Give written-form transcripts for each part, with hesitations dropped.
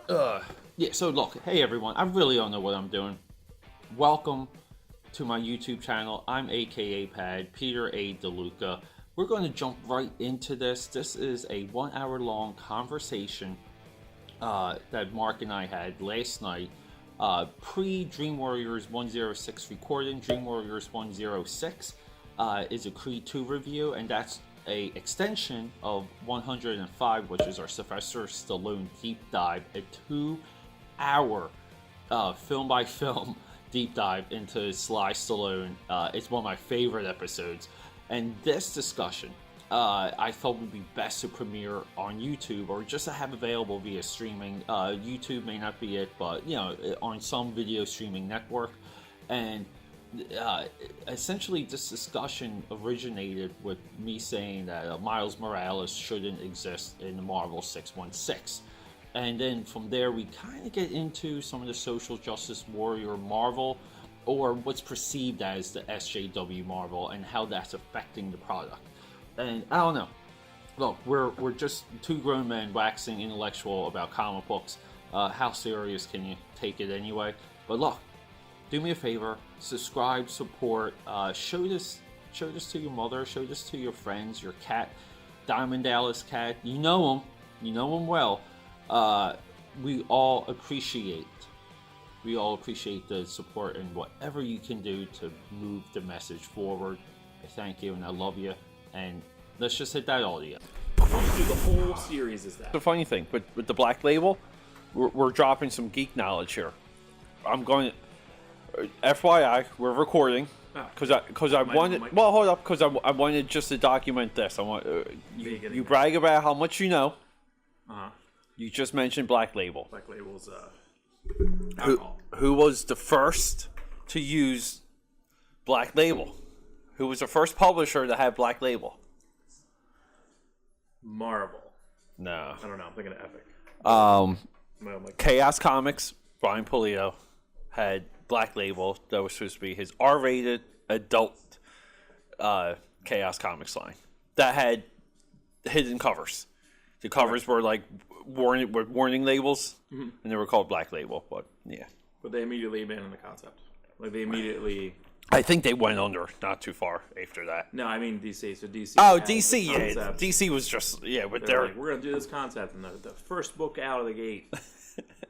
Yeah, so look, hey everyone, I really don't know what I'm doing. Welcome to my YouTube channel. I'm AKAPAD, Peter A. DeLuca. We're going to jump right into this. This is a 1 hour long conversation that Mark and I had last night. Pre Dream Warriors 106 recording. Dream Warriors 106 is a Creed 2 review, and that's a extension of 105, which is our Sylvester Stallone deep dive, a 2 hour film by film deep dive into Sly Stallone. It's one of my favorite episodes, and this discussion I thought would be best to premiere on YouTube or just to have available via streaming. YouTube may not be it, but you know, on some video streaming network. And essentially this discussion originated with me saying that Miles Morales shouldn't exist in the Marvel 616, and then from there we kind of get into some of the social justice warrior Marvel, or what's perceived as the SJW Marvel, and how that's affecting the product. And I don't know, look, we're just two grown men waxing intellectual about comic books. How serious can you take it anyway? But look, do me a favor, subscribe, support, show this to your mother, show this to your friends, your cat, Diamond Dallas cat. You know him well. We all appreciate the support and whatever you can do to move the message forward. I thank you and I love you. And let's just hit that audio. Do the whole series is that. The funny thing, with the Black Label, we're dropping some geek knowledge here. I'm going to... FYI, we're recording because I wanted. Well, hold up, because I wanted just to document this. I want you brag about how much you know. You just mentioned Black Label. Black Label's who was the first to use Black Label? Who was the first publisher to have Black Label? Marvel. No, I don't know. I'm thinking of Epic. Chaos Comics. Brian Pulido had Black Label. That was supposed to be his R-rated adult Chaos Comics line that had hidden covers. The covers were like warning labels, and they were called Black Label. But yeah, but they immediately abandoned the concept. Like they immediately. I think they went under not too far after that. No, I mean DC. So DC. Oh, DC. Yeah, DC was just with their. Like, we're gonna do this concept, and the first book out of the gate.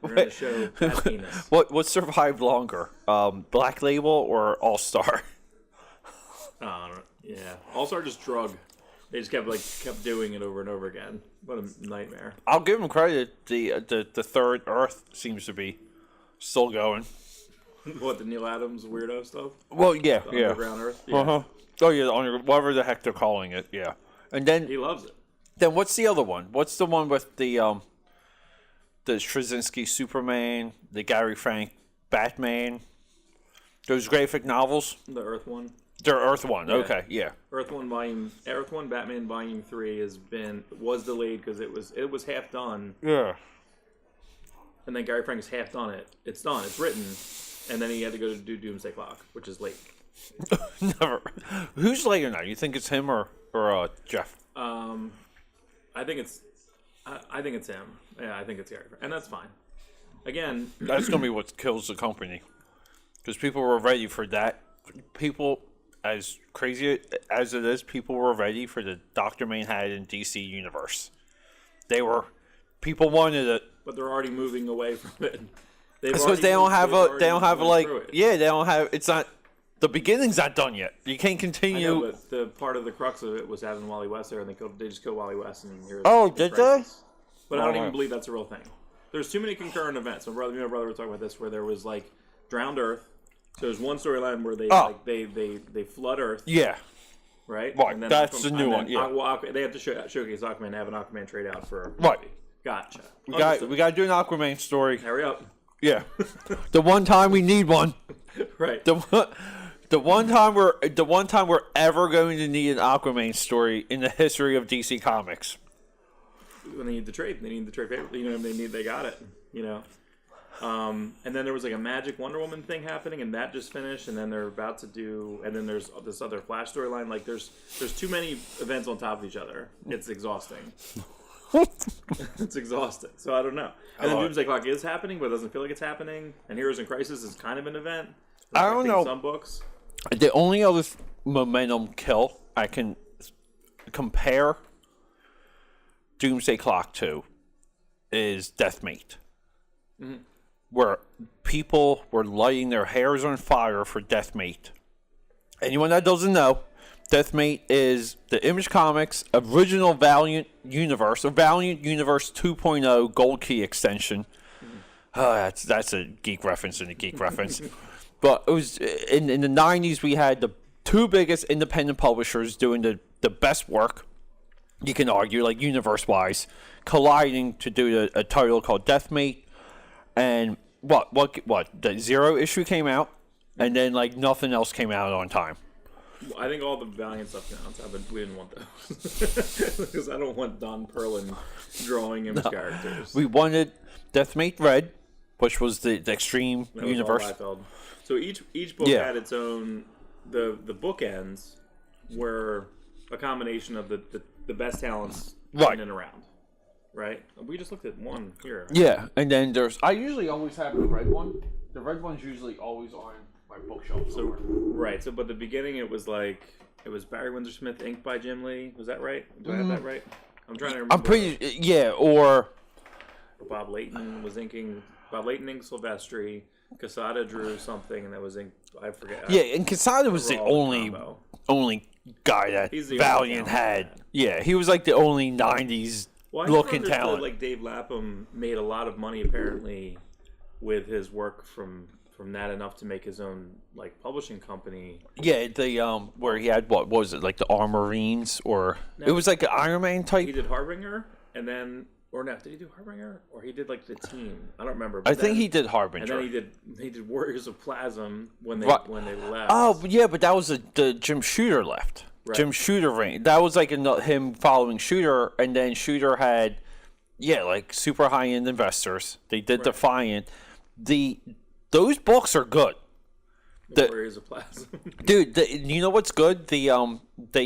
We're going to show Pat penis. What survived longer, Black Label or All Star? Yeah, All Star just drug. They just kept doing it over and over again. What a nightmare. I'll give them credit. The Third Earth seems to be still going. What, the Neil Adams weirdo stuff? Well, yeah, the Underground Earth. Yeah. Oh yeah, whatever the heck they're calling it. Yeah, and then he loves it. Then what's the other one? What's the one with the Straczynski Superman, the Gary Frank Batman, those graphic novels? The Earth one. They're Earth one. Yeah. Okay, yeah. Earth one Batman Volume 3 was delayed because it was half done. Yeah. And then Gary Frank's half done it. It's done. It's written, and then he had to go to do Doomsday Clock, which is late. Never. Who's later now? You think it's him or Jeff? I think it's him. Yeah, I think it's Gary, and that's fine. Again, that's gonna be what kills the company, because people were ready for that. People, as crazy as it is, people were ready for the Dr. Manhattan DC universe. People wanted it, but they're already moving away from it. Because they don't have it's not. The beginning's not done yet. You can't continue. I know, but the part of the crux of it was having Wally West there, and they just killed Wally West. And did they? But I don't even believe that's a real thing. There's too many concurrent events. My brother were talking about this, where there was like Drowned Earth. So there's one storyline where they flood Earth. Yeah. Right. Right. And then that's the new one. Yeah. They have to showcase Aquaman and have an Aquaman trade out for a movie. Right. Gotcha. We got to do an Aquaman story. Hurry up. Yeah. The one time we need one. Right. The one time we're ever going to need an Aquaman story in the history of DC Comics. When they need the trade, paper. They got it. And then there was like a Magic Wonder Woman thing happening, and that just finished. And then they're about to do, and then there's this other Flash storyline. Like there's too many events on top of each other. It's exhausting. It's exhausting. So I don't know. And then Doomsday Clock is happening, but it doesn't feel like it's happening. And Heroes in Crisis is kind of an event. I don't know. Some books. The only other momentum kill I can compare Doomsday Clock to is Deathmate. Mm-hmm. Where people were lighting their hairs on fire for Deathmate. Anyone that doesn't know, Deathmate is the Image Comics original Valiant Universe, or Valiant Universe 2.0 Gold Key extension. That's a geek reference and a geek reference. But it was in the 90s, we had the two biggest independent publishers doing the best work, you can argue, like universe-wise, colliding to do a title called Deathmate. And what? The Zero issue came out, and then like nothing else came out on time. I think all the Valiant stuff came out on time, but we didn't want those because I don't want Don Perlin drawing Image characters. We wanted Deathmate Red, which was the extreme that universe. Was all so each book had its own. The bookends were a combination of the best talents in and around. Right? We just looked at one here. Yeah, and then I usually always have the red one. The red one's usually always on my bookshelf somewhere. But the beginning it was Barry Windsor Smith, inked by Jim Lee. Was that right? Do I have that right? I'm trying to remember. I'm pretty, or Bob Layton was inking. Bob Layton inked Silvestri. Quesada drew something, and that was inked. I forget. Yeah, and Quesada was the only guy that Valiant had. Yeah, he was like the only '90s looking talent. Like Dave Lapham made a lot of money apparently with his work from that enough to make his own like publishing company. Yeah, where he had what was it, like the Armorines, or it was like an Iron Man type. He did Harbinger, and then did he do Harbinger, or he did like the team? I don't remember. I think he did Harbinger, and then he did Warriors of Plasm when they left. Oh yeah, but that was the Jim Shooter left. Right. Jim Shooter reign. That was like him following Shooter, and then Shooter had like super high end investors. They did Defiant. Those books are good. The Warriors of Plasm. Dude, you know what's good? They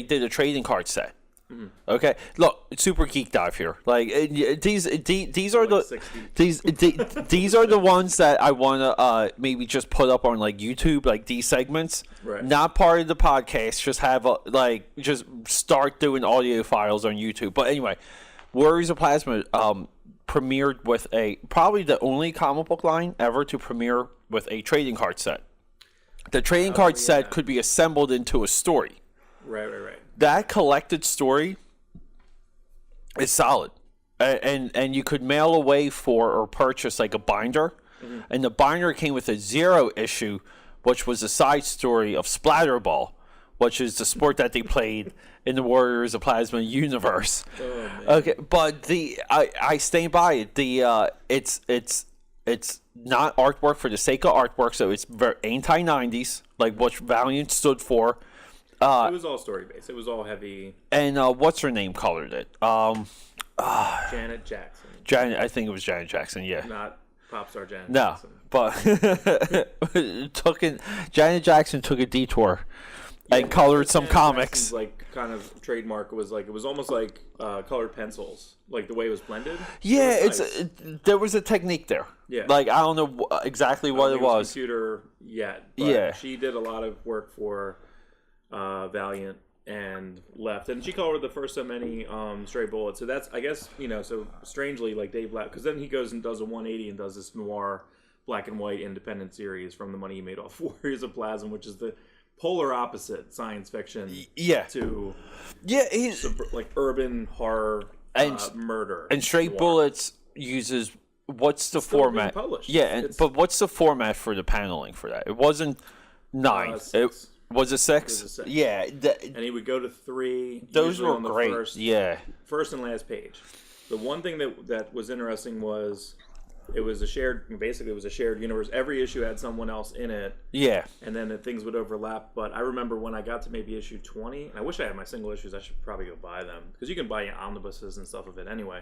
did a trading card set. Mm-hmm. Okay, look, super geek dive here. Like these are these are the ones that I want to maybe just put up on like YouTube, like these segments. Right. Not part of the podcast. Just have just start doing audio files on YouTube. But anyway, Warriors of Plasma premiered with probably the only comic book line ever to premiere with a trading card set. The trading card set could be assembled into a story. Right. That collected story is solid, and you could mail away for or purchase like a binder, and the binder came with a Zero issue, which was a side story of Splatterball, which is the sport that they played in the Warriors of Plasma universe. Oh, man. Okay, but I stand by it. It's not artwork for the sake of artwork, so it's very anti-90s, like what Valiant stood for. It was all story based. It was all heavy. And what's her name colored it? Janet Jackson. I think it was Janet Jackson. Yeah. Not pop star Janet Jackson. No, but Janet Jackson took a detour and colored some comics. Jackson's, like kind of trademark was like it was almost like colored pencils, like the way it was blended. Yeah, it was nice. There was a technique there. Yeah. Like I don't know exactly what it was. Computer yet. But she did a lot of work for Valiant and left, and she colored the first so many Stray Bullets. So that's, I guess, so strangely like Dave Lapp, because then he goes and does a 180 and does this noir black and white independent series from the money he made off Warriors of Plasm, which is the polar opposite science fiction to he's like urban horror and murder. And Stray Bullets uses what's the format? But what's the format for the paneling for that? It wasn't 9. Was it 6? Yeah. And he would go to 3. Those were great. First and last page. The one thing that was interesting was it was a shared universe. Every issue had someone else in it. Yeah. And then things would overlap. But I remember when I got to maybe issue 20, and I wish I had my single issues. I should probably go buy them. Because you can buy omnibuses and stuff of it anyway.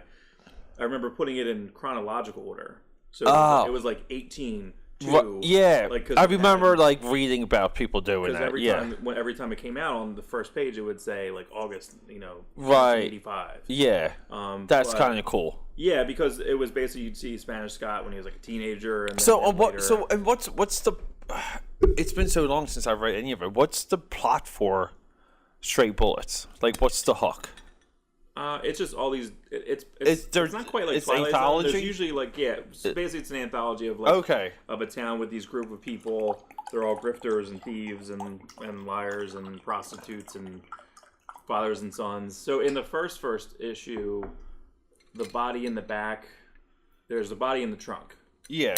I remember putting it in chronological order. So it was like 18, too. Yeah, like, I remember like reading about people doing that. Every time it came out on the first page, it would say like August, right, 1985. Yeah, that's kind of cool. Yeah, because it was basically you'd see Spanish Scott when he was like a teenager, and what's the? It's been so long since I've read any of it. What's the plot for Stray Bullets? Like, what's the hook? It's just all these. It's not quite like it's Twilight anthology. Zone. There's usually like basically it's an anthology of of a town with these group of people. They're all grifters and thieves and liars and prostitutes and fathers and sons. So in the first issue, the body in the back, there's a body in the trunk. Yeah.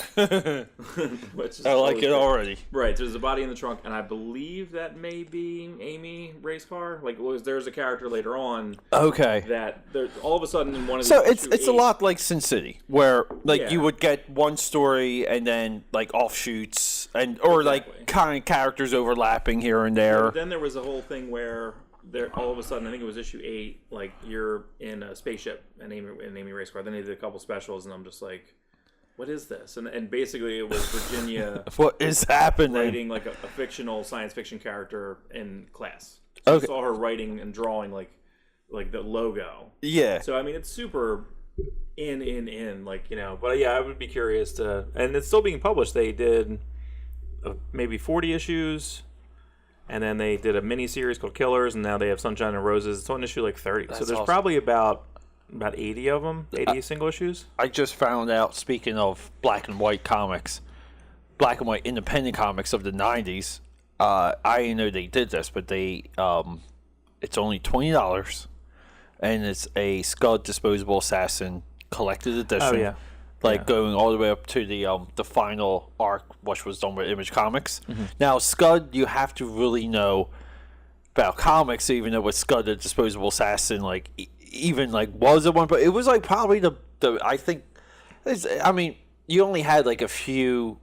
Which is I like it already. Right, there's a body in the trunk, and I believe that may be Amy race car. Like, there's a character later on. Okay. That all of a sudden in one of these. So it's a lot like Sin City, where you would get one story and then like offshoots or like kind of characters overlapping here and there. But then there was a whole thing where all of a sudden, I think it was issue 8. Like, you're in a spaceship and Amy race car. Then they did a couple specials, and I'm just like, what is this? And basically it was Virginia. What is happening? Writing like a fictional science fiction character in class. So I saw her writing and drawing like the logo. Yeah. So I mean, it's super in like, But yeah, I would be curious to. And it's still being published. They did maybe 40 issues, and then they did a mini series called Killers, and now they have Sunshine and Roses. It's on issue like 30. So there's probably about 80 of them, 80 single issues. I just found out, speaking of black and white comics, black and white independent comics of the 90s, I didn't know they did this, but it's only $20, and it's a Scud Disposable Assassin collected edition. Oh, yeah. Going all the way up to the final arc, which was done with Image Comics. Mm-hmm. Now, Scud, you have to really know about comics, even though with Scud the Disposable Assassin, was it one, but it was like probably the I think, I mean, you only had like a few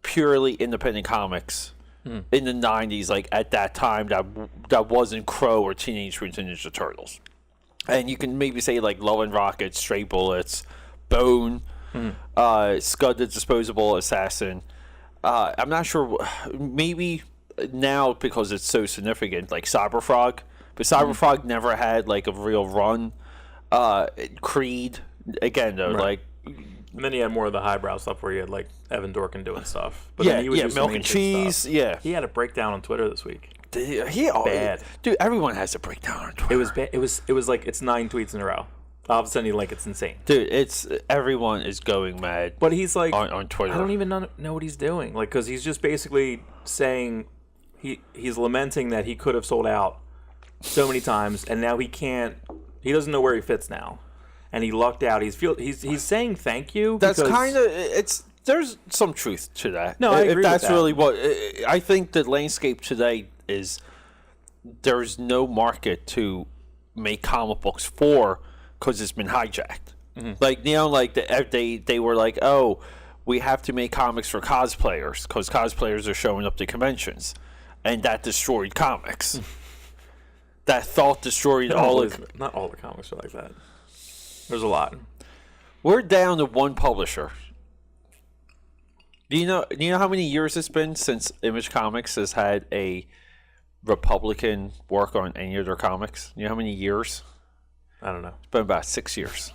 purely independent comics in the 90s, like at that time that wasn't Crow or Teenage Mutant Ninja Turtles, and you can maybe say like Love and Rockets, Stray Bullets, Bone, Scud the Disposable Assassin. I'm not sure, maybe now because it's so significant, like Cyberfrog. But Cyberfrog never had like a real run. Creed, again though, right. And then you had more of the highbrow stuff where you had like Evan Dorkin doing stuff. But then he was Milk and Cheese. Stuff. Yeah, he had a breakdown on Twitter this week. Bad, dude. Everyone has a breakdown on Twitter. It was bad. It was like it's 9 tweets in a row. All of a sudden, it's insane, dude. Everyone is going mad. But he's like on Twitter. I don't even know what he's doing. Like, because he's just basically saying he's lamenting that he could have sold out so many times, and now he can't. He doesn't know where he fits now, and he lucked out. He's saying thank you. That's kind of there's some truth to that. No, I agree. If that's really what I think, the landscape today is, there's no market to make comic books for because it's been hijacked. Mm-hmm. They were like, oh, we have to make comics for cosplayers because cosplayers are showing up to conventions, and that destroyed comics. That thought destroyed not all the comics are like that. There's a lot. We're down to one publisher. Do you know how many years it's been since Image Comics has had a Republican work on any of their comics? You know how many years? I don't know. It's been about 6 years.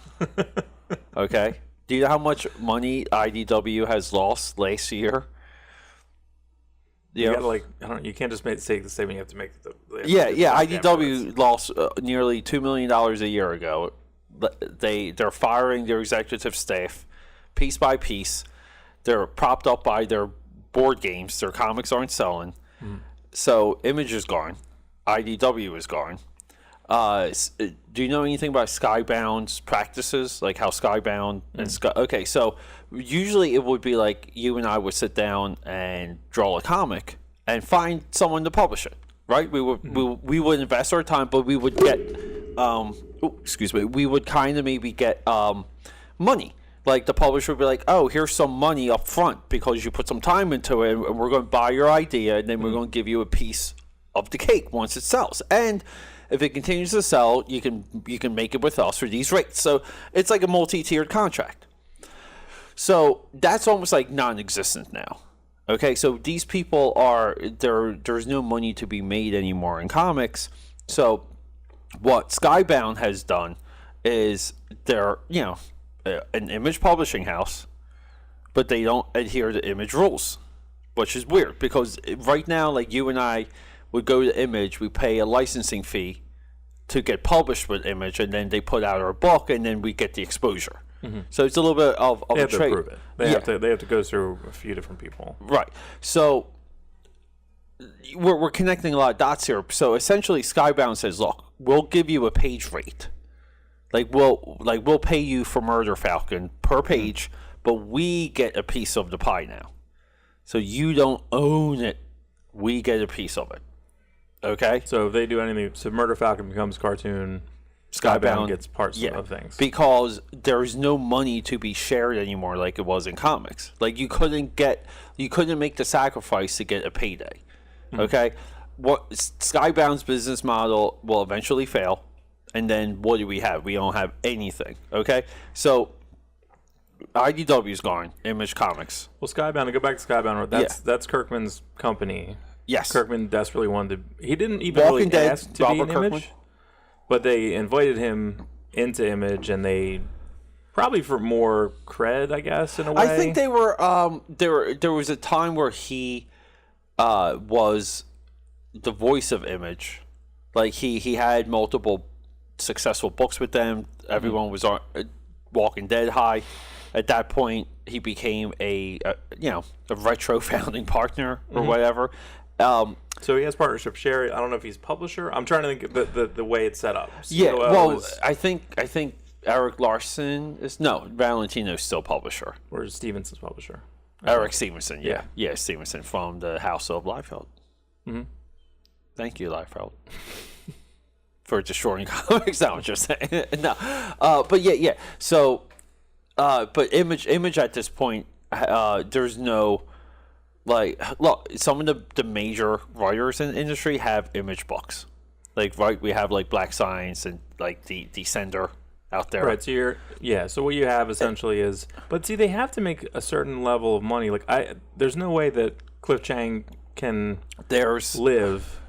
Okay. Do you know how much money IDW has lost last year? You gotta you can't just say the statement. You have to make the IDW lost nearly $2 million a year ago. They're firing their executive staff piece by piece. They're propped up by their board games. Their comics aren't selling. So Image is gone. IDW is gone. Do you know anything about Skybound's practices? Like how Skybound and okay, so usually it would be like you and I would sit down and draw a comic and find someone to publish it, right? We would invest our time, but we would get we would kind of maybe get money. Like the publisher would be like, oh, here's some money up front because you put some time into it, and we're going to buy your idea, and then we're going to give you a piece of the cake once it sells. And if it continues to sell, you can make it with us for these rates. So it's like a multi-tiered contract. So that's almost like non-existent now. Okay, so these people there's no money to be made anymore in comics. So what Skybound has done is they're, an Image publishing house, but they don't adhere to Image rules, which is weird because right now, like you and I would go to Image, we pay a licensing fee to get published with Image, and then they put out our book, and then we get the exposure. Mm-hmm. So it's a little bit of they a have trade. To prove it. They have to go through a few different people. Right. So we're connecting a lot of dots here. So essentially, Skybound says, "Look, we'll give you a page rate. We'll pay you for Murder Falcon per page, but we get a piece of the pie now. So you don't own it. We get a piece of it. Okay. So if they do anything, so Murder Falcon becomes cartoon." Skybound gets parts of things. Because there's no money to be shared anymore like it was in comics. Like you couldn't make the sacrifice to get a payday. Mm-hmm. Okay? What Skybound's business model will eventually fail, and then what do we have? We don't have anything. Okay? So IDW's gone, Image Comics. Well, Skybound, to go back to Skybound, that's Kirkman's company. Yes. Kirkman desperately wanted to, he didn't even Walking really Dead, ask to be in Image. But they invited him into Image, and they probably for more cred, I guess, in a way. I think they were. There was a time where he was the voice of Image, like he had multiple successful books with them. Everyone was on Walking Dead high. At that point, he became a retro founding partner or whatever. So he has partnership share. I don't know if he's publisher. I'm trying to think of the way it's set up. I think Eric Larson is Valentino's still publisher. Or is Stevenson's publisher? Eric Stevenson, yeah, Stevenson from the House of Liefeld. Mm-hmm. Thank you, Liefeld, for destroying comics. Not what you're saying. No, but yeah. So, but Image at this point, there's no. Like, look, some of the major writers in the industry have Image books. Like, right, we have, like, Black Science and, like, the Descender out there. Right, so what you have essentially is... But, see, they have to make a certain level of money. Like, there's no way that Cliff Chiang can live,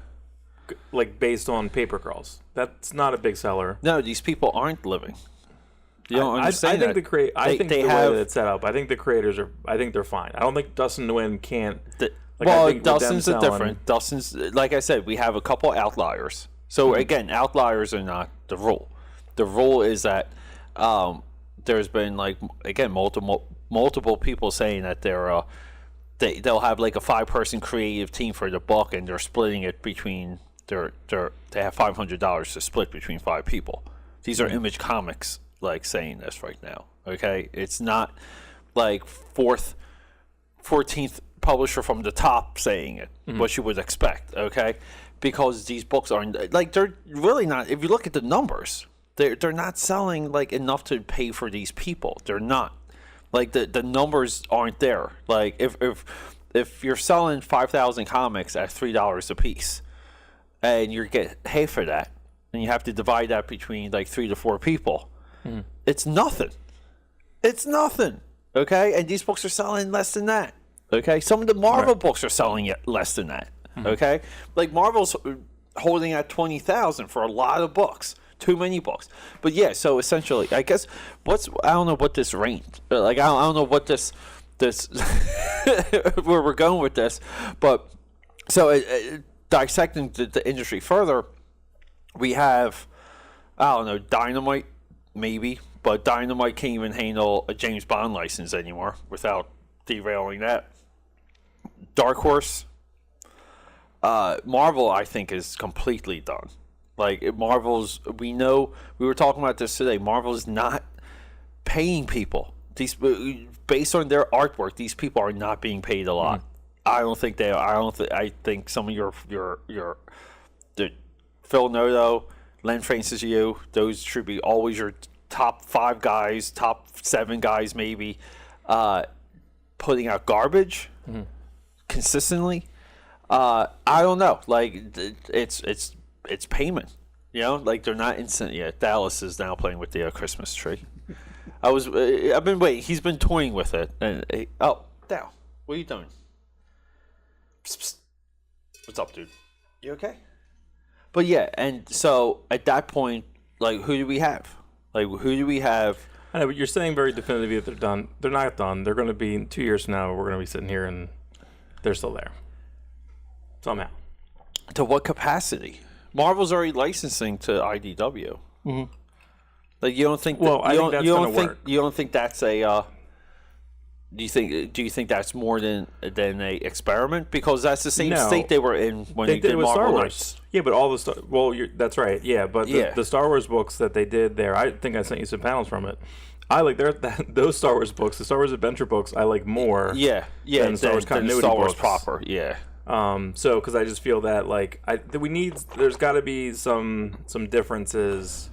like, based on paper crawls. That's not a big seller. No, these people aren't living. You don't understand. I think the way that it's set up, I think the creators are. I think they're fine. I don't think Dustin Nguyen can't. Dustin's different. Dustin's, like I said, we have a couple outliers. So again, outliers are not the rule. The rule is that there's been multiple people saying that they'll have like a 5-person creative team for the book, and they're splitting it between they have $500 to split between 5 people. These are Image Comics. Like saying this right now, okay? It's not like 14th publisher from the top saying it, what you would expect, okay? Because these books aren't like they're really not. If you look at the numbers, they're not selling like enough to pay for these people. They're not like the numbers aren't there. Like if you're selling 5,000 comics at $3 a piece, and you get half of that, and you have to divide that between like 3 to 4 people. It's nothing. It's nothing. Okay? And these books are selling less than that. Okay? Some of the Marvel books are selling less than that. Okay? Like Marvel's holding at 20,000 for a lot of books. Too many books. But yeah, so essentially, I guess I don't know what this rant, like I don't know what this where we're going with this, but so dissecting the industry further, we have, I don't know, Dynamite. Maybe, but Dynamite can't even handle a James Bond license anymore without derailing that. Dark Horse, Marvel, I think, is completely done. Like, Marvel's, we were talking about this today, Marvel's not paying people. Based on their artwork, these people are not being paid a lot. I don't think they are. I think some of your Phil Noto, Len Francis Yu, those should be always your top 5 guys, top 7 guys maybe, putting out garbage consistently. I don't know. Like it's payment. You know, like they're not instant yet. Dallas is now playing with the Christmas tree. I've been waiting. He's been toying with it. And Dal, what are you doing? Psst, psst. What's up, dude? You okay? But yeah, and so at that point, like, who do we have? Like, who do we have? I know, but you're saying very definitively that they're done. They're not done. They're going to be 2 years from now. We're going to be sitting here and they're still there somehow. To what capacity? Marvel's already licensing to IDW. Mm-hmm. Like, you don't think? Well, I think that's going to work. You don't think that's a? Do you think that's more than a experiment? Because that's the same state they were in when they did Marvel Star Wars. Knights. Yeah, but all the that's right. Yeah, but the Star Wars books that they did there, I think I sent you some panels from it. I like those Star Wars books, the Star Wars adventure books. I like more. Yeah, than Star Wars continuity Star Wars books. proper. Yeah. So because I just feel that there's got to be some differences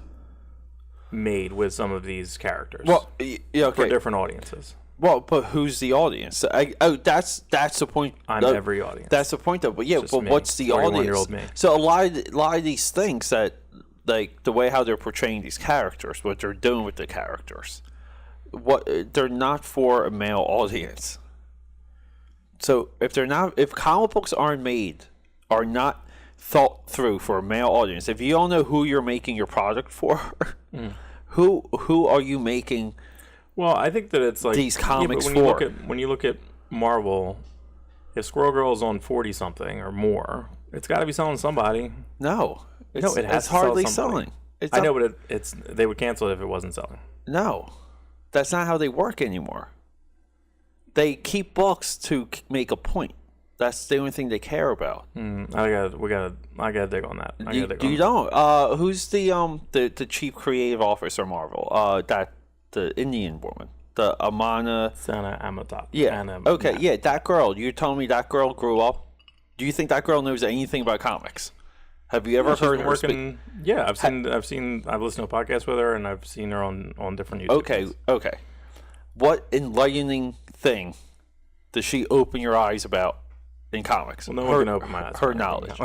made with some of these characters. Well, yeah, okay. For different audiences. Well, but who's the audience? That's the point. I'm every audience. That's the point, though. But yeah, but me, what's the audience? Me. So a lot of these things that, like the way how they're portraying these characters, what they're doing with the characters, they're not for a male audience. So if comic books are not thought through for a male audience, if you don't know who you're making your product for, who are you making? Well, I think that it's like these comics when you look at Marvel, if Squirrel Girl is on 40 something or more, it's got to be selling somebody. No, it's hardly selling. I know, but they would cancel it if it wasn't selling. No, that's not how they work anymore. They keep books to make a point. That's the only thing they care about. I gotta dig on that. You don't. Who's the chief creative officer of Marvel? The Indian woman, the Amana Sana Amitabh. Yeah. Okay. Yeah, that girl. You're telling me that girl grew up? Do you think that girl knows anything about comics? Have you ever heard her speak? Yeah, I've listened to a podcast with her, and I've seen her on different YouTube. Okay. What enlightening thing does she open your eyes about in comics? Well, no one can open my eyes. Her knowledge.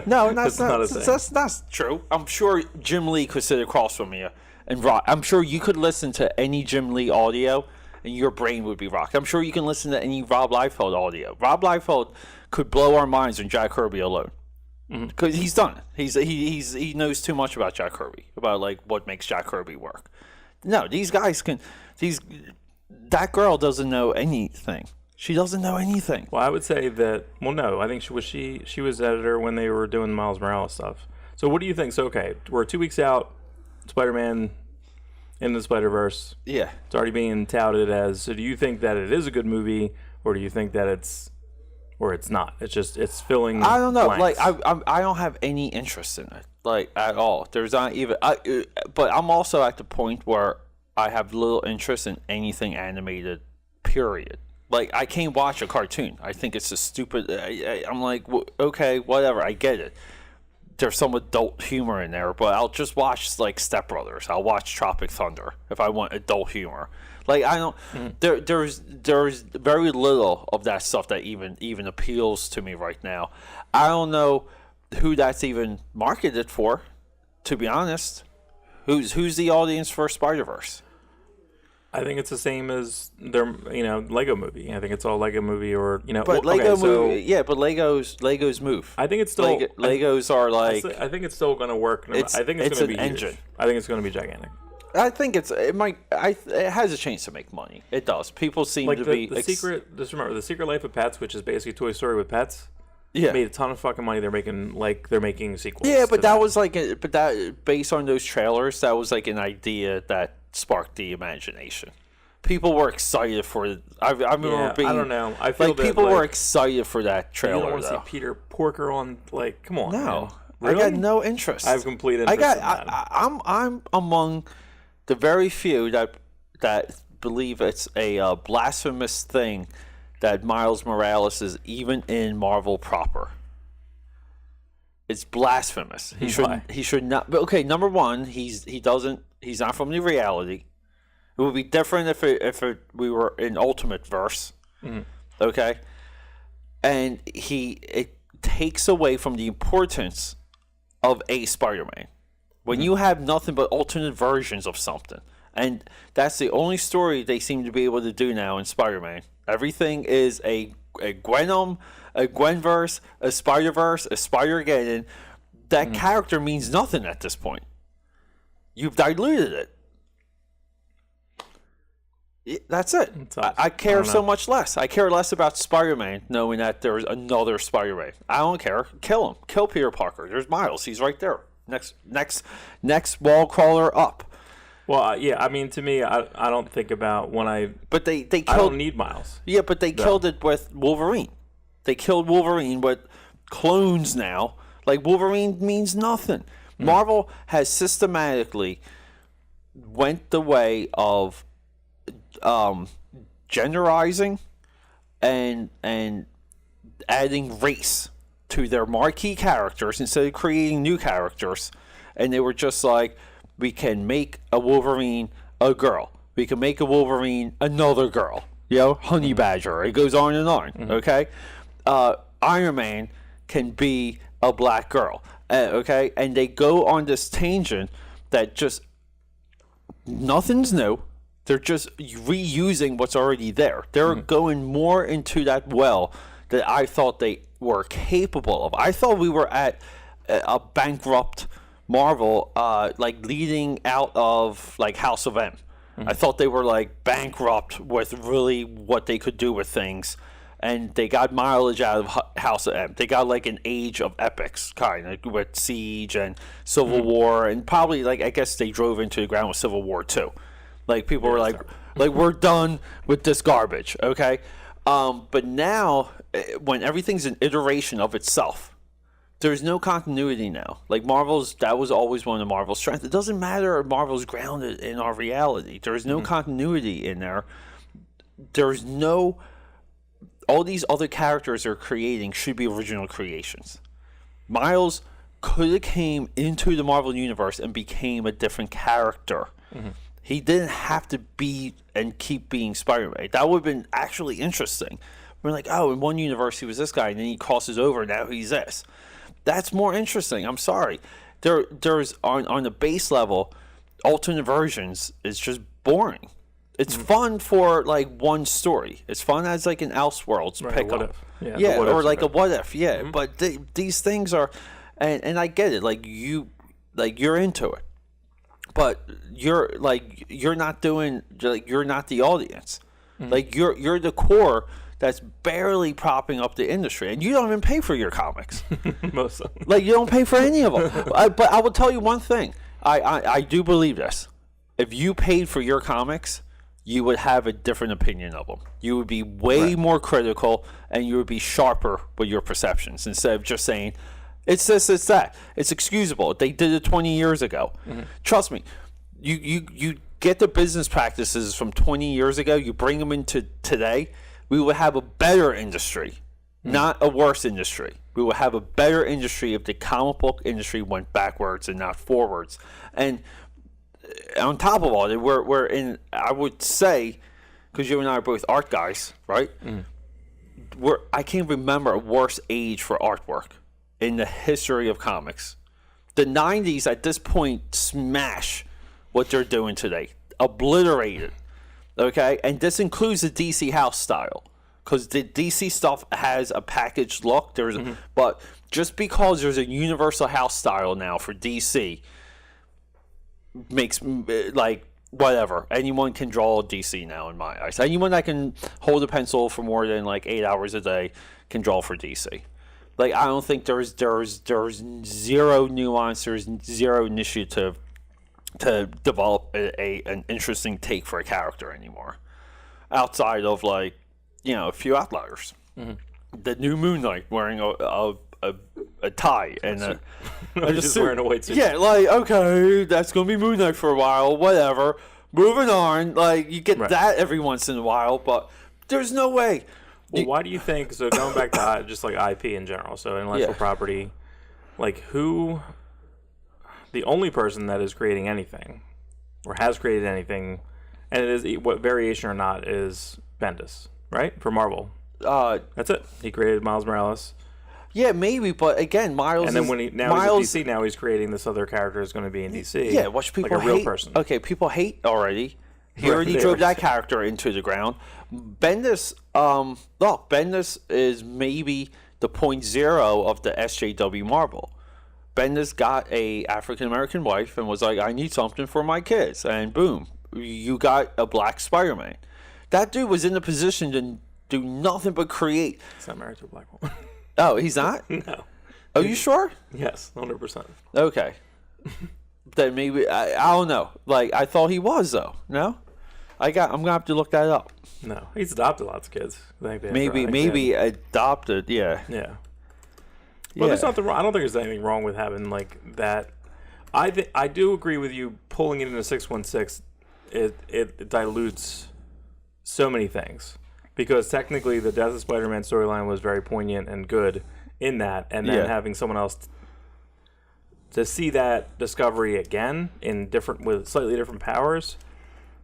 No, that's not true. I'm sure Jim Lee could sit across from you and rock. I'm sure you could listen to any Jim Lee audio and your brain would be rocked. I'm sure you can listen to any Rob Liefeld audio. Rob Liefeld could blow our minds on Jack Kirby alone. Because he's done it. He knows too much about Jack Kirby, about like what makes Jack Kirby work. No, these guys can. That girl doesn't know anything. She doesn't know anything. Well, I would say that. Well, no, I think she was editor when they were doing Miles Morales stuff. So what do you think? So okay, we're 2 weeks out. Spider-Man into the SpiderVerse. Yeah, it's already being touted as. So do you think that it is a good movie, or do you think that it's not? It's filling. I don't know. Blanks. Like I don't have any interest in it, like at all. There's not even. But I'm also at the point where I have little interest in anything animated. Period. Like I can't watch a cartoon. I think it's a stupid. I'm like, okay, whatever. I get it. There's some adult humor in there, but I'll just watch like Step Brothers. I'll watch Tropic Thunder if I want adult humor. Like I don't. There's very little of that stuff that even appeals to me right now. I don't know who that's even marketed for. To be honest, who's the audience for Spider-Verse? I think it's the same as their Lego movie. I think it's all Lego movie or But Lego movie, yeah. But Legos move. I think it's still Legos are like. I think it's still going to work. I think it's going to be engine. Huge. I think it's going to be gigantic. I think it might. It has a chance to make money. It does. People seem to be secret. Just remember, The Secret Life of Pets, which is basically Toy Story with pets. Yeah, made a ton of fucking money. They're making sequels. Yeah, but that was like, that based on those trailers, that was like an idea that sparked the imagination. People were excited for it. I remember being. I don't know. I feel like people were excited for that trailer. You don't want to see Peter Porker on. Like, come on. No, really? I got no interest. I have complete interest. I'm among the very few that believe it's a blasphemous thing that Miles Morales is even in Marvel proper. It's blasphemous. He should not. But okay, number one, he's not from the reality. It would be different if we were in Ultimate Verse, okay? And it takes away from the importance of a Spider-Man. When you have nothing but alternate versions of something. And that's the only story they seem to be able to do now in Spider-Man. Everything is a Gwenum, a Gwenverse, a SpiderVerse, a Spider-Geddon. That character means nothing at this point. You've diluted it. That's it. I care so much less. I care less about Spider-Man knowing that there's another Spider-Man. I don't care. Kill him. Kill Peter Parker. There's Miles. He's right there. Next wall crawler up. Well, yeah. I mean, to me, I don't think about when I. But they killed. I don't need Miles. Yeah, but they killed it with Wolverine. They killed Wolverine with clones now. Like, Wolverine means nothing. Marvel has systematically went the way of genderizing and adding race to their marquee characters instead of creating new characters. And they were just like, we can make a Wolverine a girl. We can make a Wolverine another girl. You know, Honey Badger. It goes on and on. Okay? Iron Man can be a black girl. Okay? And they go on this tangent that just nothing's new. They're just reusing what's already there. They're going more into that well that I thought they were capable of. I thought we were at a bankrupt Marvel, like leading out of like House of M. I thought they were like bankrupt with really what they could do with things. And they got mileage out of House of M. They got like an age of epics kind of with Siege and Civil War. And probably like, I guess they drove into the ground with Civil War too. Like, people were like, we're done with this garbage, okay? But now, when everything's an iteration of itself, there's no continuity now. Like, that was always one of Marvel's strengths. It doesn't matter if Marvel's grounded in our reality. There's no continuity in there. There's no... All these other characters they're creating should be original creations. Miles could have came into the Marvel Universe and became a different character. He didn't have to be and keep being Spider-Man. That would have been actually interesting. We're like, oh, in one universe he was this guy, and then he crosses over, and now he's this. That's more interesting. I'm sorry. There's on the base level, alternate versions is just boring. It's fun for like one story. It's fun as like an Elseworlds pickup. Yeah, or like a what if. Yeah, but these things are, and I get it. Like you're into it. But you're not the audience. Like you're the core that's barely propping up the industry, and you don't even pay for your comics. Most of them. Like, you don't pay for any of them. But I will tell you one thing. I do believe this. If you paid for your comics, you would have a different opinion of them. You would be way more critical, and you would be sharper with your perceptions instead of just saying, it's this, it's that. It's excusable. They did it 20 years ago. Trust me. You get the business practices from 20 years ago, you bring them into today, we will have a better industry, not a worse industry. We will have a better industry if the comic book industry went backwards and not forwards. And on top of all that, we're in, I would say, because you and I are both art guys, right? I can't remember a worse age for artwork in the history of comics. The 90s at this point smash what they're doing today. Obliterated. Okay? And this includes the DC house style. Because the DC stuff has a packaged look. But just because there's a universal house style now for DC makes, like, whatever. Anyone can draw DC now in my eyes. Anyone that can hold a pencil for more than like 8 hours a day can draw for DC. Like, I don't think there's zero nuance, there's zero initiative to develop an interesting take for a character anymore. Outside of, like, you know, a few outliers. The new Moon Knight wearing a tie and just wearing a white suit. Yeah, like, okay, that's gonna be Moon Knight for a while, whatever. Moving on, like, you get that every once in a while, but there's no way. Well, why do you think, so going back to just like IP in general, so intellectual property, like, who, the only person that is creating anything, or has created anything, and it is, what variation or not, is Bendis, right? For Marvel. That's it. He created Miles Morales. Yeah, maybe, but again, Miles. And then when he's in DC now, he's creating this other character who's going to be in DC. Yeah, which people like a real hate. person. Okay, people hate already. He already drove that character into the ground. Bendis, look, Bendis is maybe the 0.0 of the SJW Marvel. Bendis got a African American wife and was like, I need something for my kids, and boom, you got a black Spider-Man. That dude was in a position to do nothing but create. He's not married to a black woman. Oh, he's not? No. Are you sure? Yes, 100%. Okay. Then maybe I don't know. Like I thought he was though. No, I'm gonna have to look that up. No, he's adopted lots of kids. Maybe adopted. Yeah. Yeah. Well, there's nothing wrong. I don't think there's anything wrong with having like that. I do agree with you. Pulling it into 616, it dilutes so many things because technically the Death of Spider-Man storyline was very poignant and good in that, and then having someone else to see that discovery again in with slightly different powers.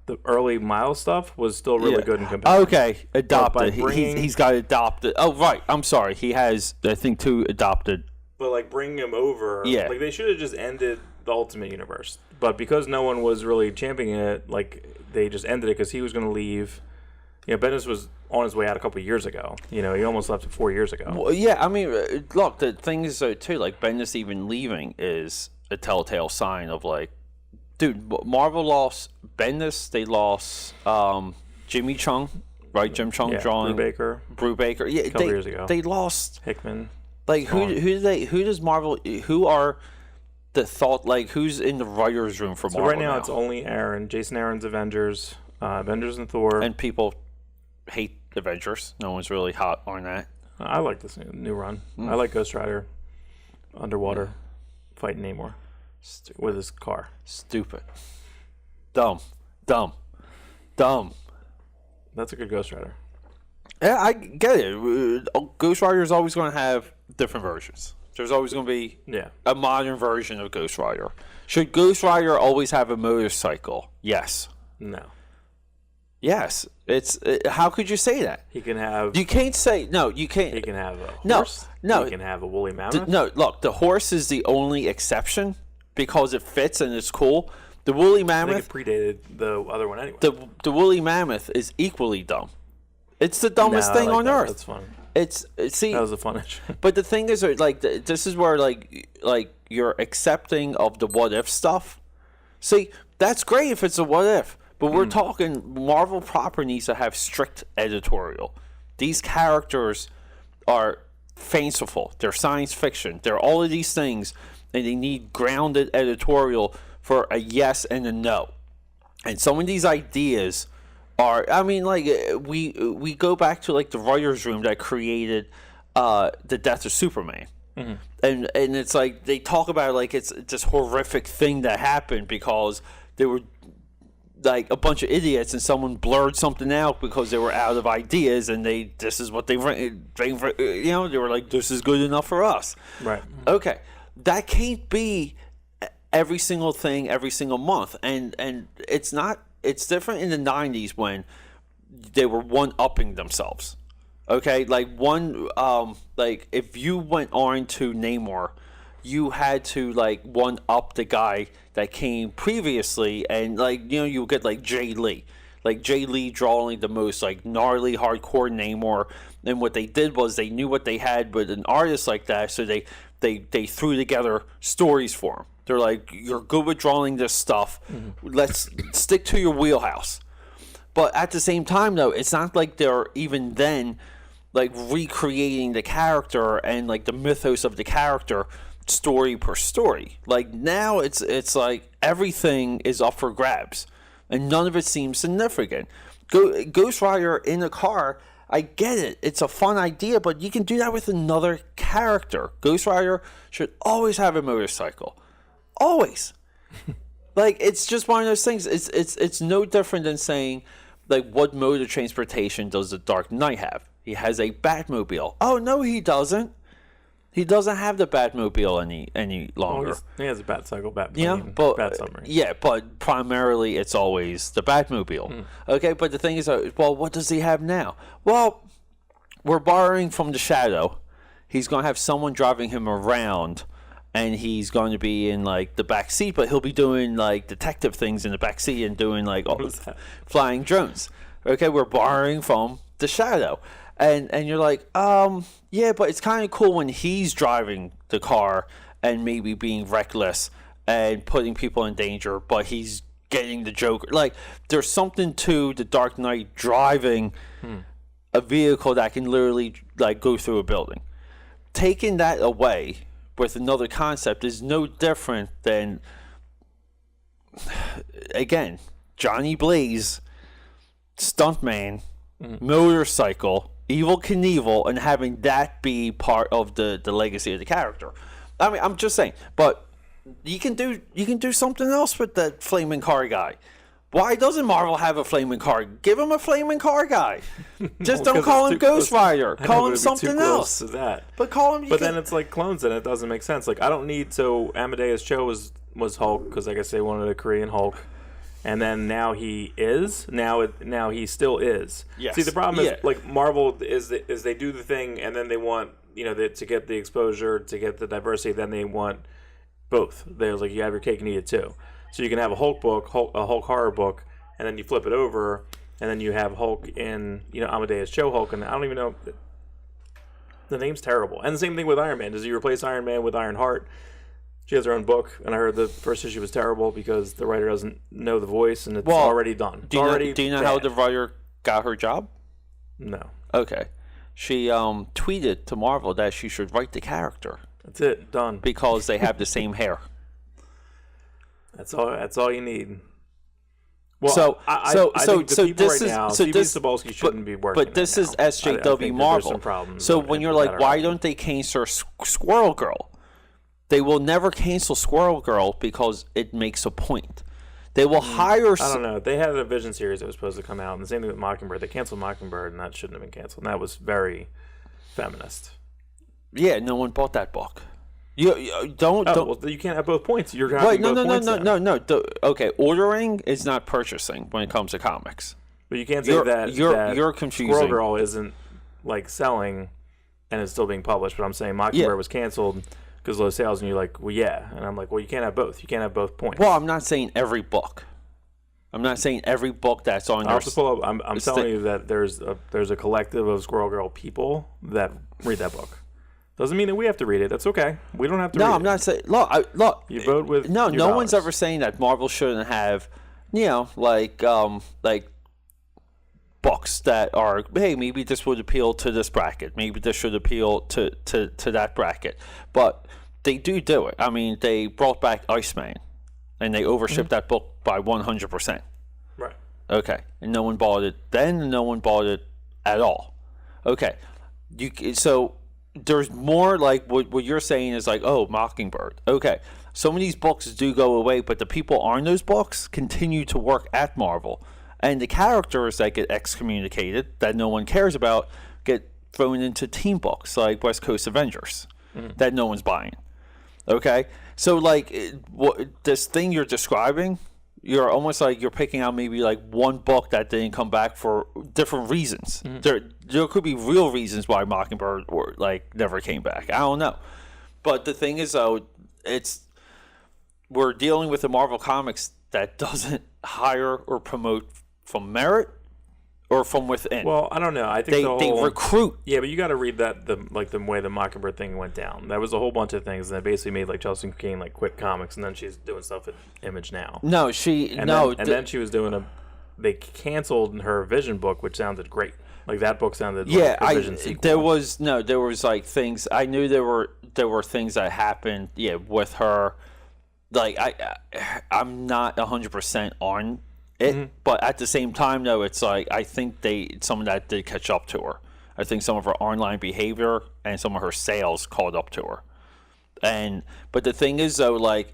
The early Miles stuff was still really good and compelling. Okay, adopted. He's got adopted. Oh, right. I'm sorry. He has, I think, 2 adopted. But, like, bringing him over, like, they should have just ended the Ultimate Universe. But because no one was really championing it, like, they just ended it because he was going to leave. You know, Bendis was on his way out a couple of years ago. You know, he almost left it 4 years ago. Well, yeah, I mean, look, the thing is, though, too, like, Bendis even leaving is a telltale sign of, like, dude, Marvel lost Bendis. They lost Jimmy Chung, right? Jim Chung drawing Brubaker. Yeah, a couple years ago. They lost Hickman. Like who does Marvel? Who are the thought? Like who's in the writers' room for Marvel? So right now it's only Aaron, Jason Aaron's Avengers, Avengers and Thor. And people hate Avengers. No one's really hot on that. I like this new run. I like Ghost Rider, underwater, fighting Namor. With his car. Stupid. Dumb. That's a good Ghost Rider. Yeah, I get it. Ghost Rider is always going to have different versions. There's always going to be a modern version of Ghost Rider. Should Ghost Rider always have a motorcycle? Yes. No. Yes. How could you say that? He can have... You can't say... No, you can't... He can have a horse. No. He can have a woolly mammoth. No, look, the horse is the only exception because it fits and it's cool. The woolly mammoth... I think it predated the other one anyway. The woolly mammoth is equally dumb. It's the dumbest thing on earth. That's fun. See, that was a fun issue. But the thing is, like, this is where like you're accepting of the what if stuff. See, that's great if it's a what if, but we're talking Marvel proper needs to have strict editorial. These characters are fanciful. They're science fiction. They're all of these things, and they need grounded editorial for a yes and a no. And some of these ideas are, I mean, like we go back to like the writers' room that created the Death of Superman, and it's like they talk about it like it's this horrific thing that happened because they were like a bunch of idiots and someone blurred something out because they were out of ideas and this is what they you know, they were like, this is good enough for us. Right. Okay, that can't be every single thing every single month, and it's not. It's different in the 90s when they were one-upping themselves. Okay? Like, like, if you went on to Namor, you had to, like, one-up the guy that came previously, and, like, you know, you would get, like, Jay Lee. Like, Jay Lee drawing the most, like, gnarly, hardcore Namor, and what they did was they knew what they had with an artist like that, so they threw together stories for him. They're like, you're good with drawing this stuff. Let's stick to your wheelhouse. But at the same time, though, it's not like they're even then like recreating the character and like the mythos of the character story per story. Like now it's like everything is up for grabs and none of it seems significant. Ghost Rider in a car, I get it. It's a fun idea, but you can do that with another character. Ghost Rider should always have a motorcycle. Always. Like, it's just one of those things. It's no different than saying, like, what mode of transportation does the Dark Knight have? He has a Batmobile. Oh, no, he doesn't. He doesn't have the Batmobile any longer. He has a Batcycle, Batplane, yeah, but, Bat-Submarine. Yeah, but primarily it's always the Batmobile. Okay, but the thing is, well, what does he have now? Well, we're borrowing from the Shadow. he's going to have someone driving him around, and he's going to be in like the back seat, but he'll be doing like detective things in the back seat and doing like flying drones. Okay, we're borrowing from The Shadow. And you're like, yeah, but it's kind of cool when he's driving the car and maybe being reckless and putting people in danger, but he's getting the Joker. Like, there's something to the Dark Knight driving a vehicle that can literally like go through a building. Taking that away with another concept is no different than, again, Johnny Blaze, stuntman, motorcycle, Evel Knievel, and having that be part of the legacy of the character. I mean, I'm just saying, but you can do something else with that flaming car guy. Why doesn't Marvel have a flaming car? Give him a flaming car guy. Just don't call him Ghost Rider. Call him something else. To that. But call him. But then it's like clones, and it doesn't make sense. Like, I don't need. So Amadeus Cho was Hulk because I guess they wanted a Korean Hulk. And then now he is. Now he still is. Yes. See, the problem is like Marvel is they do the thing and then they want to get the exposure, to get the diversity. Then they want both. They're like, you have your cake and eat it too. So you can have a Hulk book, a Hulk horror book, and then you flip it over, and then you have Hulk in Amadeus Cho Hulk, and I don't even know. The name's terrible. And the same thing with Iron Man. Does he replace Iron Man with Ironheart? She has her own book, and I heard the first issue was terrible because the writer doesn't know the voice, and it's already done. Do you know how the writer got her job? No. Okay. She tweeted to Marvel that she should write the character. That's it. Done. Because they have the same hair. That's all you need. Well, so this is Cebulski shouldn't be working. But this is SJW Marvel. So when you're like, why don't they cancel Squirrel Girl? They will never cancel Squirrel Girl because it makes a point. They will hire. I don't know. They had a Vision series that was supposed to come out, and the same thing with Mockingbird. They canceled Mockingbird, and that shouldn't have been canceled. And that was very feminist. Yeah, no one bought that book. You don't. Well, you can't have both points. You're having both points. No. Okay, ordering is not purchasing when it comes to comics. But you can't say that you're confusing. Squirrel Girl isn't like selling, and it's still being published. But I'm saying Mockingbird was canceled because low sales, and you're like, well, yeah. And I'm like, well, you can't have both. You can't have both points. Well, I'm not saying every book. I'm not saying every book that's on. I'm telling you that there's a collective of Squirrel Girl people that read that book. Doesn't mean that we have to read it. That's okay. We don't have to read it. No, I'm not saying... Look. You vote with No one's ever saying that Marvel shouldn't have, like books that are, hey, maybe this would appeal to this bracket. Maybe this should appeal to that bracket. But they do it. I mean, they brought back Iceman, and they overshipped that book by 100%. Right. Okay. And no one bought it then, and no one bought it at all. Okay. So... There's more like what you're saying is like, oh, Mockingbird. Okay, some of these books do go away, but the people on those books continue to work at Marvel. And the characters that get excommunicated, that no one cares about, get thrown into team books like West Coast Avengers that no one's buying. Okay? So, like, this thing you're describing, you're almost like you're picking out maybe like one book that didn't come back for different reasons. There could be real reasons why Mockingbird never came back. I don't know. But the thing is, though, we're dealing with a Marvel Comics that doesn't hire or promote from merit or from within. Well, I don't know. I think they recruit. Yeah, but you got to read that the way the Mockingbird thing went down. That was a whole bunch of things, and it basically made like Chelsea Kane quit comics, and then she's doing stuff at Image now. No, then she was doing they canceled her Vision book, which sounded great. Like that book sounded like a Vision sequel. There was like things. I knew there were things that happened. Yeah, with her. Like I'm not 100% on it, but at the same time, though, it's like I think some of that did catch up to her. I think some of her online behavior and some of her sales caught up to her. But the thing is, though, like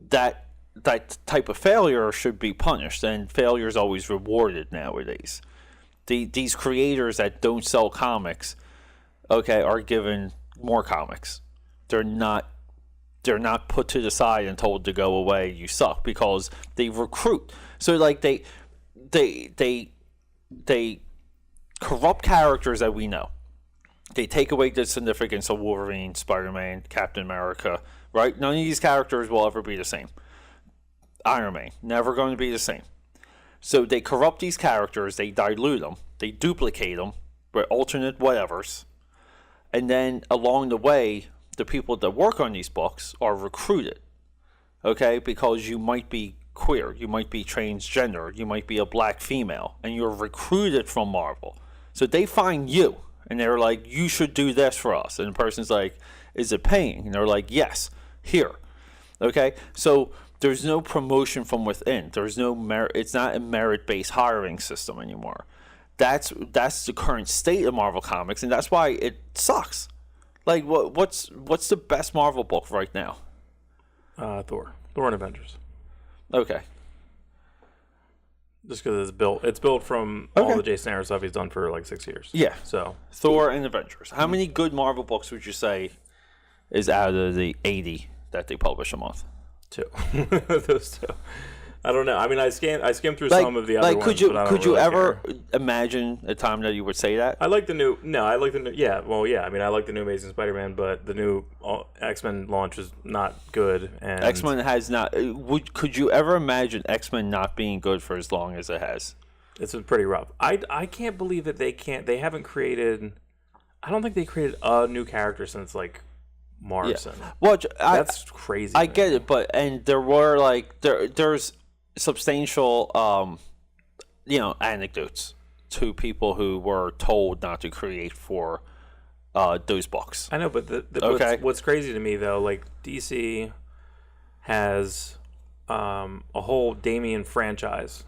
that type of failure should be punished, and failure is always rewarded nowadays. These creators that don't sell comics, okay, are given more comics. They're not put to the side and told to go away. You suck, because they recruit. So like they corrupt characters that we know. They take away the significance of Wolverine, Spider-Man, Captain America, right? None of these characters will ever be the same. Iron Man, never going to be the same. So they corrupt these characters, they dilute them, they duplicate them with alternate whatevers, and then along the way, the people that work on these books are recruited, okay? Because you might be queer, you might be transgender, you might be a black female, and you're recruited from Marvel. So they find you. And they're like, you should do this for us. And the person's like, is it paying? And they're like, yes, here. Okay? So there's no promotion from within. There's no merit. It's not a merit-based hiring system anymore. That's the current state of Marvel Comics, and that's why it sucks. Like, what's the best Marvel book right now? Thor and Avengers. Okay. Just because it's built from all the Jason Aaron stuff he's done for like 6 years. Yeah. So Thor and Avengers. How many good Marvel books would you say is out of the 80 that they publish a month? 2. Those 2. I don't know. I mean, I skimmed through some of the other ones. Could you ever imagine a time that you would say that? I like the new. No, I like the new. Yeah, well, yeah. I mean, I like the new Amazing Spider-Man, but the new X-Men launch was not good. And X-Men has not. Could you ever imagine X-Men not being good for as long as it has? It's been pretty rough. I can't believe that they haven't created. I don't think they created a new character since like Morrison. Yeah. Well, that's crazy. I get it, but there were like there's substantial anecdotes to people who were told not to create for those books. I know, but what's crazy to me though, like DC has a whole Damian franchise,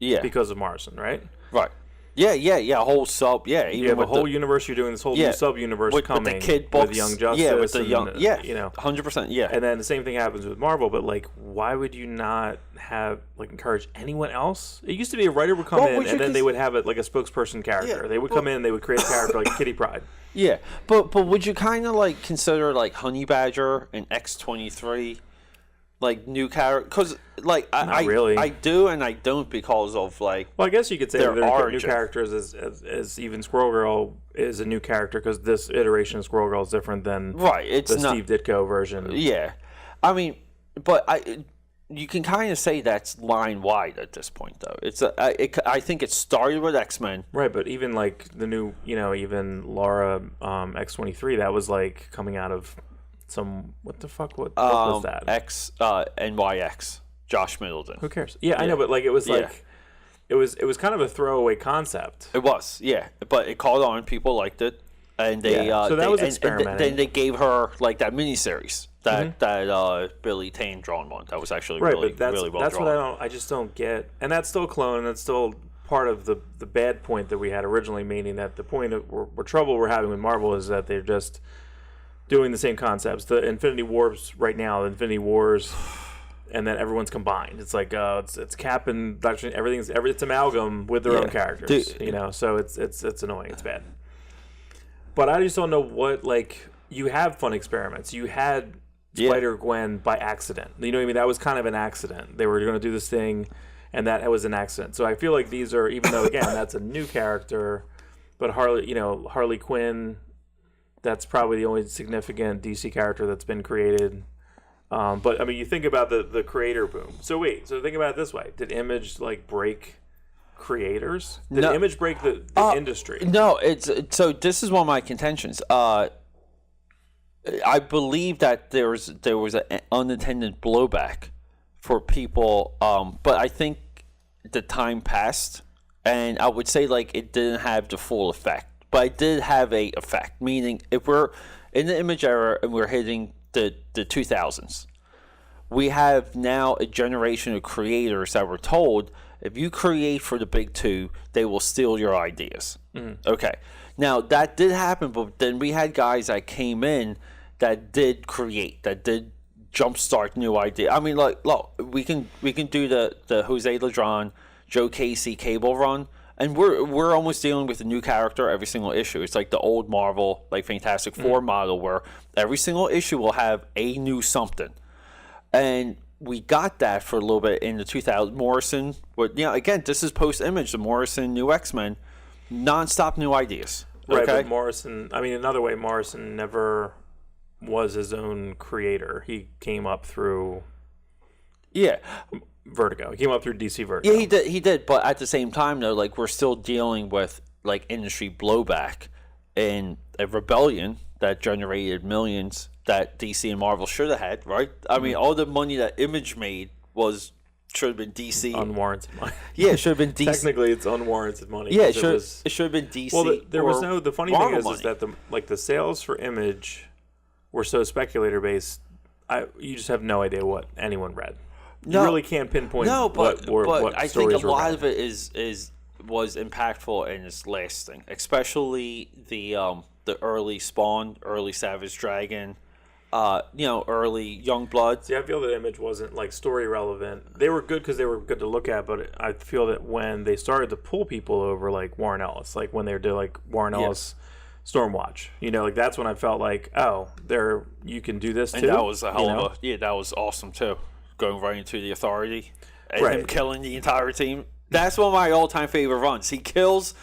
because of Morrison, right? Right. Yeah. A whole sub. Yeah, even you have a whole universe. You're doing this whole new sub universe coming with the kid books, with Young Justice. Yeah, with the young. You know, 100%. Yeah. And then the same thing happens with Marvel. But like, why would you not have encourage anyone else? It used to be a writer would come in and then they would have it like a spokesperson character. Yeah, they would come in and they would create a character like Kitty Pryde. Yeah, but would you kind of like consider like Honey Badger and X-23? Like new character, because like I do and I don't because of like. Well, I guess you could say they're new characters as even Squirrel Girl is a new character because this iteration of Squirrel Girl is different than it's the Steve Ditko version. Yeah, I mean, but you can kind of say that's line wide at this point though. I think it started with X-Men, right? But even like the new, even Laura X-23, that was like coming out of. What the fuck? What was that? NYX, Josh Middleton. Who cares? Yeah, I know, but like it was like it was kind of a throwaway concept. It was, yeah, but it caught on. People liked it, and they so that was experimenting. And then they gave her like that miniseries that Billy Tane drawn one. That was actually really well drawn. That's what I just don't get, and that's still clone, and that's still part of the bad point that we had originally, meaning that the point of where trouble we're having with Marvel is that they're just doing the same concepts. The Infinity Wars right now, the Infinity Wars, and then everyone's combined. It's like it's Cap and Doctor. It's amalgam with their own characters. So it's annoying. It's bad. But I just don't know what you have fun experiments. You had Spider-Gwen by accident. You know what I mean? That was kind of an accident. They were going to do this thing, and that was an accident. So I feel like these are, even though again that's a new character, but Harley Quinn. That's probably the only significant DC character that's been created. But I mean, you think about the creator boom. So think about it this way: did Image break creators? Did Image break the industry? No, so this is one of my contentions. I believe that there was an unintended blowback for people, but I think the time passed, and I would say it didn't have the full effect. But it did have a effect, meaning if we're in the Image era and we're hitting the 2000s, we have now a generation of creators that were told, if you create for the big two, they will steal your ideas. Mm-hmm. Okay. Now, that did happen, but then we had guys that came in that did create, that did jumpstart new ideas. I mean, look, we can do the Jose Ladron, Joe Casey Cable run. And we're almost dealing with a new character every single issue. It's like the old Marvel, Fantastic Four model, where every single issue will have a new something. And we got that for a little bit in the 2000s. Morrison, again, this is post-Image, the Morrison new X-Men, nonstop new ideas. Right, but Morrison, I mean, another way, Morrison never was his own creator. He came up through Vertigo. He came up through DC Vertigo. Yeah, he did, but at the same time, though, like, we're still dealing with, like, industry blowback and a rebellion that generated millions that DC and Marvel should have had, right? I mean, all the money that Image made should have been DC. Unwarranted money. Yeah, it should have been DC. Technically, it's unwarranted money. Yeah, it should have been DC. Well, there was no. The funny Marvel thing is that the sales for Image were so speculator based. You just have no idea what anyone read. You really can't pinpoint. No, but I think a lot of it was impactful and is lasting, especially the early Spawn, early Savage Dragon. Early Youngblood. See, I feel that Image wasn't like story relevant. They were good because they were good to look at, but I feel that when they started to pull people over, like Warren Ellis, like when they did like Warren Ellis Stormwatch, like that's when I felt like, oh, you can do this too. And that was a hell of that was awesome too. Going right into the Authority and him killing the entire team. That's one of my all-time favorite runs. He kills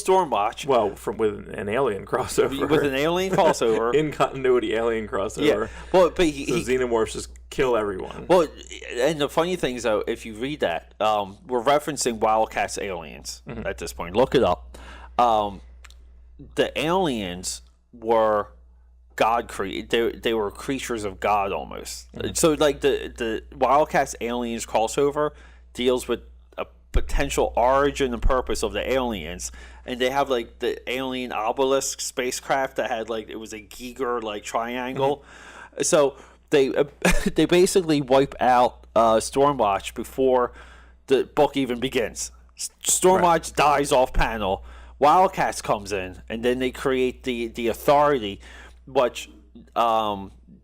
Stormwatch. Well, with an alien crossover. With an alien crossover. In continuity alien crossover. Yeah. Well, but Xenomorphs just kill everyone. Well, and the funny thing is, though, if you read that, we're referencing Wildcats Aliens at this point. Look it up. The aliens were God created. They were creatures of God almost. So, like, the Wildcats Aliens crossover deals with potential origin and purpose of the aliens, and they have like the alien obelisk spacecraft that had like it was a Giger like triangle. So they basically wipe out Stormwatch before the book even begins. Stormwatch dies off panel. Wildcats comes in, and then they create the Authority, which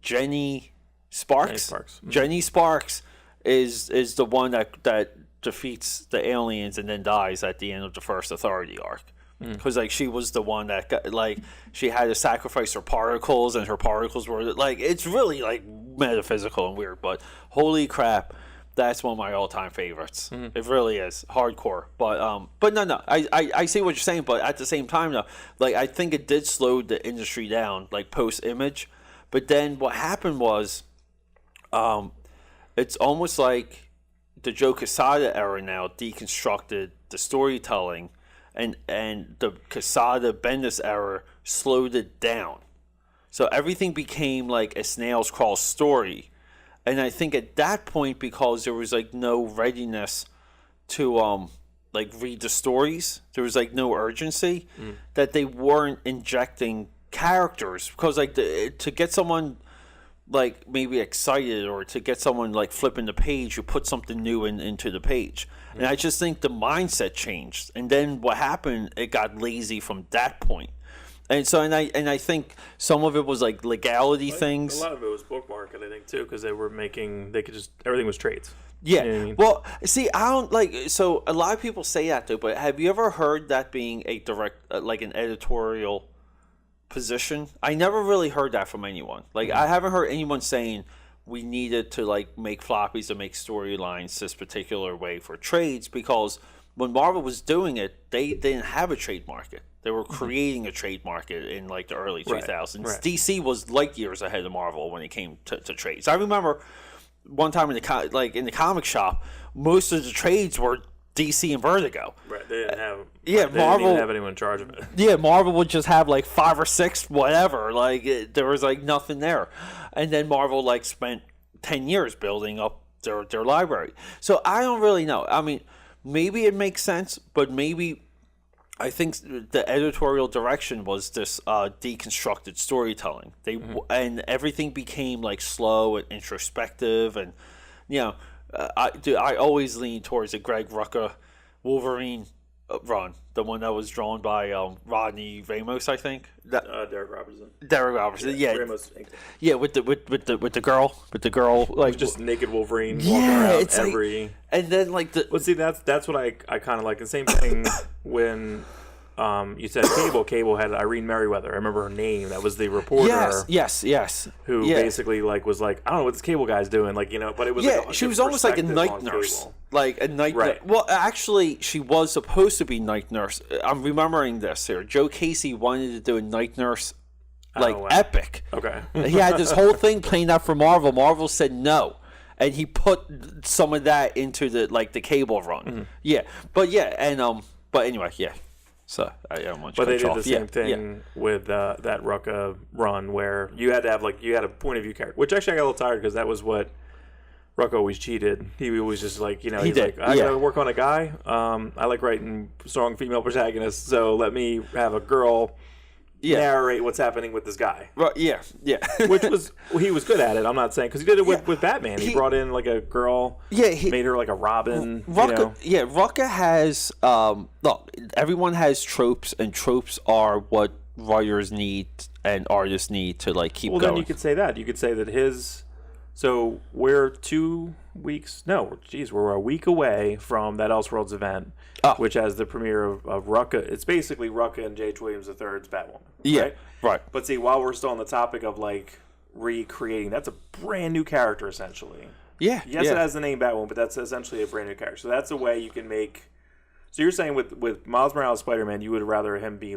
Jenny Sparks. Jenny Sparks is the one that defeats the aliens and then dies at the end of the first Authority arc, because like she was the one that got, like she had to sacrifice her particles, and her particles were like, it's really like metaphysical and weird, but holy crap, that's one of my all-time favorites. It really is hardcore, but no, I see what you're saying, but at the same time though, like I think it did slow the industry down like post Image, but then what happened was it's almost like the Joe Quesada era now deconstructed the storytelling, and the Quesada Bendis era slowed it down. So everything became like a snail's crawl story. And I think at that point, because there was like no readiness to like read the stories, there was like no urgency, that they weren't injecting characters, because like to get someone like maybe excited, or to get someone like flipping the page, you put something new into the page. And I just think the mindset changed, and then what happened, it got lazy from that point. And so, and I think some of it was like legality things. A lot of it was book market, I think, too, because everything was trades. Yeah. You know what I mean? Well, see, I don't like, so a lot of people say that though, but have you ever heard that being a direct, like an editorial position? I never really heard that from anyone. Like, I haven't heard anyone saying we needed to like make floppies and make storylines this particular way for trades, because when Marvel was doing it, they didn't have a trade market. They were creating a trade market in like the early 2000s. Right. DC was light years ahead of Marvel when it came to trades. I remember one time in the comic shop, most of the trades were DC and Vertigo. Right, they didn't have. Marvel didn't even have anyone in charge of it. Yeah, Marvel would just have like 5 or 6, whatever. Like there was like nothing there, and then Marvel like spent 10 years building up their library. So I don't really know. I mean, maybe it makes sense, but maybe I think the editorial direction was this deconstructed storytelling. And everything became like slow and introspective, and I always lean towards the Greg Rucka Wolverine run, the one that was drawn by Rodney Ramos, I think. Derek Robertson. Derek Robertson, yeah. Ramos. Yeah, with the girl, like just naked Wolverine walking around every. Like, and then like the. Well, see, that's what I kind of like. The same thing when you said Cable. Cable had Irene Merriweather. I remember her name. That was the reporter. Yes. Who basically was like, I don't know what this Cable guy's doing. Like, but it was she was almost like a night nurse. Cable. Like a night nurse. Well, actually, she was supposed to be night nurse. I'm remembering this here. Joe Casey wanted to do a night nurse, epic. Okay. He had this whole thing playing out for Marvel. Marvel said no. And he put some of that into the Cable run. Mm-hmm. Yeah. But anyway, yeah. So I don't want you to But they did the same thing with that Rucka run where you had to have you had a point of view character, which actually I got a little tired because that was what Rucka always cheated. He was just like, he's like, I gotta work on a guy. I like writing strong female protagonists, so let me have a girl narrate what's happening with this guy. Right? Yeah. Which he was good at it. I'm not saying because he did it with Batman. He brought in a girl. Yeah, made her like a Robin. Rucka, Rucka has look. Everyone has tropes, and tropes are what writers need and artists need to keep going. Well, then you could say that. You could say that his. So we're 2 weeks. No, we're a week away from that Elseworlds event, which has the premiere of Rucka. It's basically Rucka and J.H. Williams III's Batwoman. Yeah, right. But see, while we're still on the topic of recreating, that's a brand new character essentially. Yeah. Yes, it has the name Batwoman, but that's essentially a brand new character. So that's a way you can make. So you're saying with Miles Morales Spider-Man, you would rather him be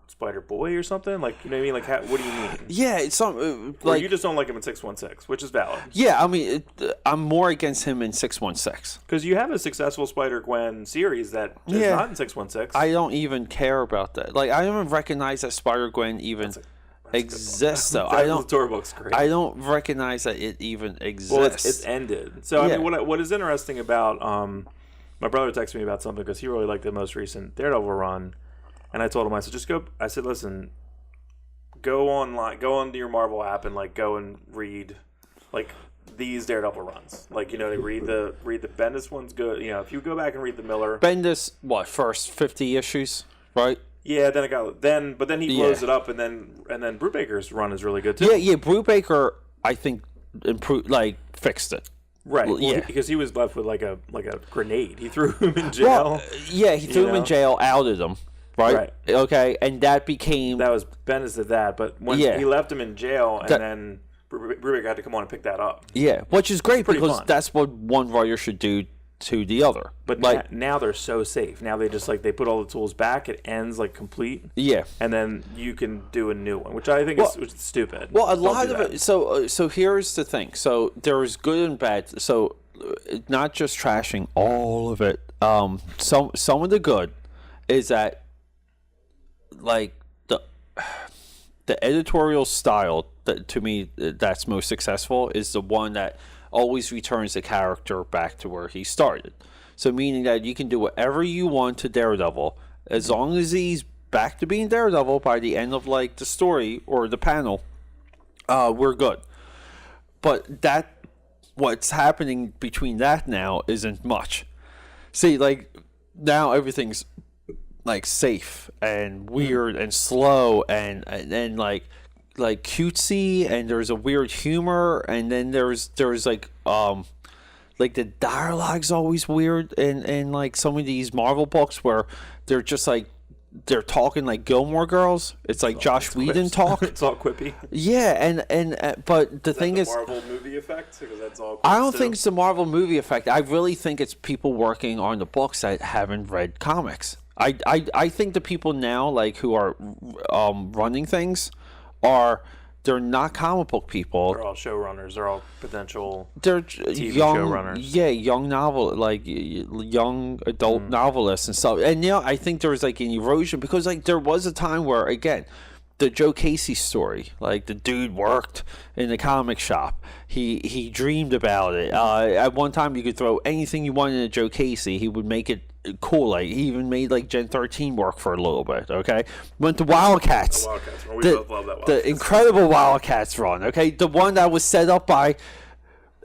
Spider-Boy or something? What do you mean? What do you mean? Yeah, it's something or you just don't like him in 616, which is valid. Yeah, I mean, I'm more against him in 616 because you have a successful Spider-Gwen series that is not in 616. I don't even care about that. I don't even recognize that Spider-Gwen even exists. Though I don't. The tour book's great. I don't recognize that it even exists. Well, it's ended. So I mean, what is interesting about my brother texted me about something because he really liked the most recent Daredevil run. And I told him, I said, listen, go online, go onto your Marvel app and go and read these Daredevil runs. They read the Bendis one's good. If you go back and read the Miller. Bendis, first 50 issues, right? Yeah, but then he blows it up and then Brubaker's run is really good too. Yeah, Brubaker I think improved fixed it. Right. Well, because he was left with a grenade. He threw him in jail. He threw him in jail, outed him. Right. Okay. And that became. That was Bendis did that, but when he left him in jail, and then Brubaker had to come on and pick that up. Yeah, which is great because that's what one writer should do to the other. But now they're so safe. Now they just they put all the tools back. It ends complete. Yeah. And then you can do a new one, which I think is stupid. Well, a lot of it. So here's the thing. So there's good and bad. So not just trashing all of it. Some of the good is that. The editorial style that to me that's most successful is the one that always returns the character back to where he started. So meaning that you can do whatever you want to Daredevil as long as he's back to being Daredevil by the end of the story or the panel. We're good. But what's happening between that now isn't much. See, now everything's safe and weird and slow and cutesy, and there's a weird humor, and then there's the dialogue's always weird in some of these Marvel books where they're just they're talking like Gilmore Girls. It's Josh Whedon talk. It's all quippy. Yeah, and but the thing is, Marvel movie effect, because that's all. I don't think it's the Marvel movie effect. I really think it's people working on the books that haven't read comics. I think the people now who are running things they're not comic book people. They're all showrunners. They're all potential. They're TV young showrunners. Yeah, young young adult novelists and stuff. And I think there's an erosion because there was a time where again. The Joe Casey story, the dude worked in the comic shop. He dreamed about it. At one time, you could throw anything you wanted at Joe Casey. He would make it cool. He even made Gen 13 work for a little bit. Okay, went to Wildcats. The Wildcats. We both love that Wildcats. The incredible Wildcats run. Okay, the one that was set up by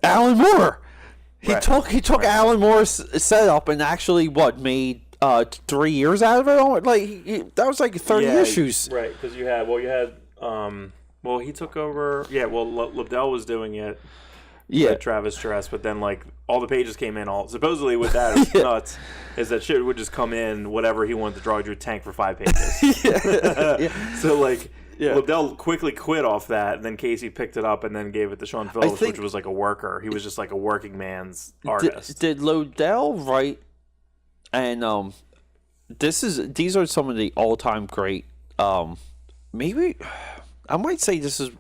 Alan Moore. He took Alan Moore's setup and actually made 3 years out of it. That was 30 issues. Right, because he took over. Yeah, well, Liddell was doing it. with Travis Stress, but then like all the pages came in all supposedly with that it was nuts is that shit would just come in whatever he wanted to draw your tank for 5 pages. So like Liddell quickly quit off that, and then Casey picked it up and then gave it to Sean Phillips, which was like a worker. He was just like a working man's artist. Did Liddell write? And these are some of the all-time great. Maybe I might say this is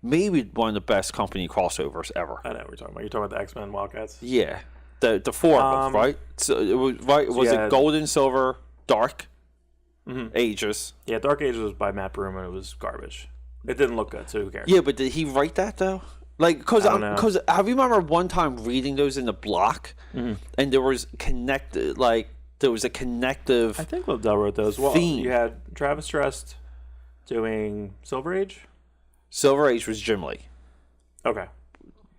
maybe one of the best company crossovers ever. I know what you're talking about. You're talking about the X-Men Wildcats. Yeah, the 4 of them, right? So it was right. Was it Golden, Silver, Dark Ages? Yeah, Dark Ages was by Matt Broom, and it was garbage. It didn't look good, so who cares? Yeah, but did he write that though? Like, because I remember one time reading those in the block, and there was there was a connective. I think Liddell wrote those. Well, you had Travis Strest doing Silver Age. Silver Age was Jim Lee. Okay.